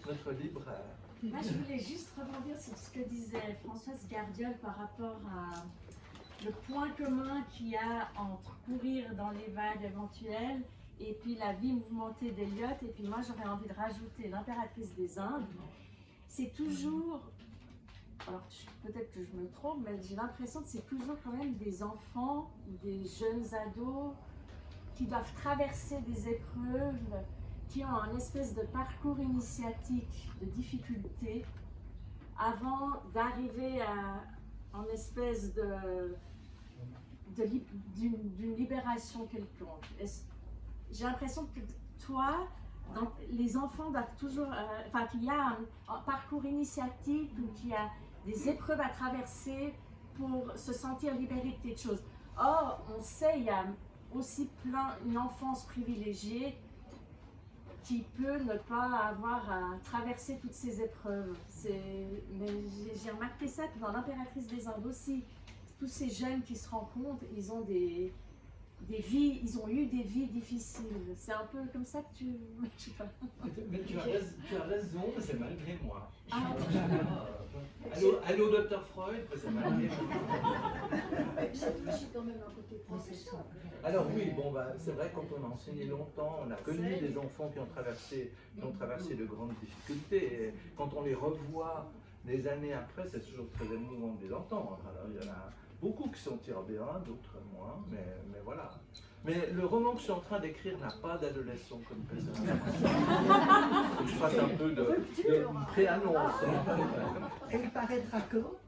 notre libraire. Moi, je voulais juste rebondir sur ce que disait Françoise Gardiol par rapport à le point commun qu'il y a entre courir dans les vagues éventuelles et puis la vie mouvementée d'Eliot. Et puis moi, j'aurais envie de rajouter l'impératrice des Indes. C'est toujours, alors peut-être que je me trompe, mais j'ai l'impression que c'est toujours quand même des enfants, des jeunes ados qui doivent traverser des épreuves, qui ont un espèce de parcours initiatique de difficultés avant d'arriver à une espèce d'une libération quelconque. J'ai l'impression que toi, les enfants doivent toujours, enfin qu'il y a un parcours initiatique ou qu'il y a des épreuves à traverser pour se sentir libéré de quelque chose. Or, on sait, il y a aussi une enfance privilégiée qui peut ne pas avoir à traverser toutes ces épreuves. Mais j'ai remarqué ça que dans l'impératrice des Indes aussi, tous ces jeunes qui se rencontrent, ils ont des vies, ils ont eu des vies difficiles. C'est un peu comme ça que tu... Je sais pas. Mais tu as raison, mais c'est malgré moi. Ah, Allô, docteur Freud, mais c'est malgré moi. Ça touche quand même un côté professeur. Alors oui, bon, c'est vrai, quand on a enseigné longtemps, on a connu des enfants qui ont traversé de grandes difficultés. Et quand on les revoit des années après, c'est toujours très émouvant de les entendre. Alors il y en a beaucoup qui s'en tirent bien, d'autres moins, mais voilà. Mais le roman que je suis en train d'écrire n'a pas d'adolescent comme personnage. Faut que je fasse un peu de pré-annonce. Et il paraîtra quand?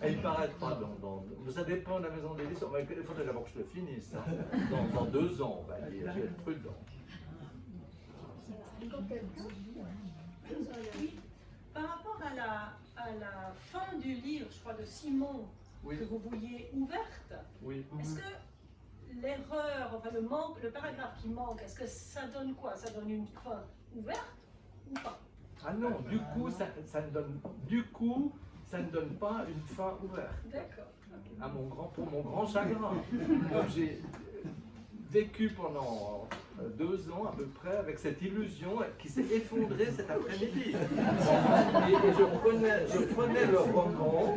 Et il paraîtra ça dépend de la maison d'édition. Il faudrait d'abord que je le finisse. Hein. Dans 2 ans, on va dire. Je vais être prudent. Oui. Par rapport à la fin du livre, je crois, de Simon, Oui. que vous vouliez ouverte, Oui. est-ce que l'erreur, enfin le paragraphe qui manque, est-ce que ça donne quoi? Ça donne une fin ouverte ou pas? Ah non, du coup, ça ne donne pas une fin ouverte. D'accord. Pour mon grand chagrin. Donc j'ai vécu pendant 2 ans à peu près avec cette illusion qui s'est effondrée cet après-midi. Et je prenais le roman,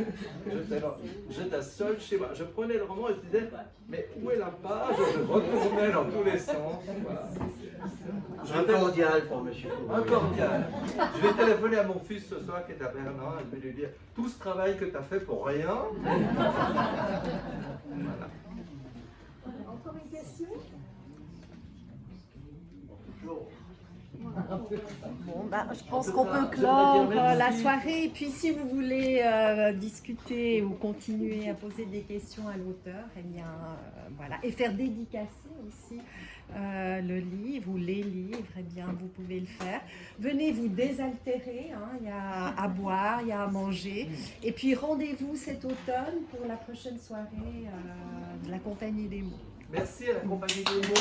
j'étais seul chez moi, je prenais le roman et je disais, mais où est la page? Je retournais dans tous les sens. Voilà. Un cordial pour monsieur. Un cordial. Je vais téléphoner à mon fils ce soir qui est à Berlin et je vais lui dire, tout ce travail que tu as fait pour rien. Voilà. Encore une question? Bon, je pense qu'on peut clore la soirée. Et puis, si vous voulez discuter ou continuer à poser des questions à l'auteur, eh bien, voilà, et faire dédicacer aussi le livre ou les livres, eh bien, vous pouvez le faire. Venez vous désaltérer. Hein, il y a à boire, il y a à manger. Et puis, rendez-vous cet automne pour la prochaine soirée de la Compagnie des mots. Merci à la Compagnie des mots.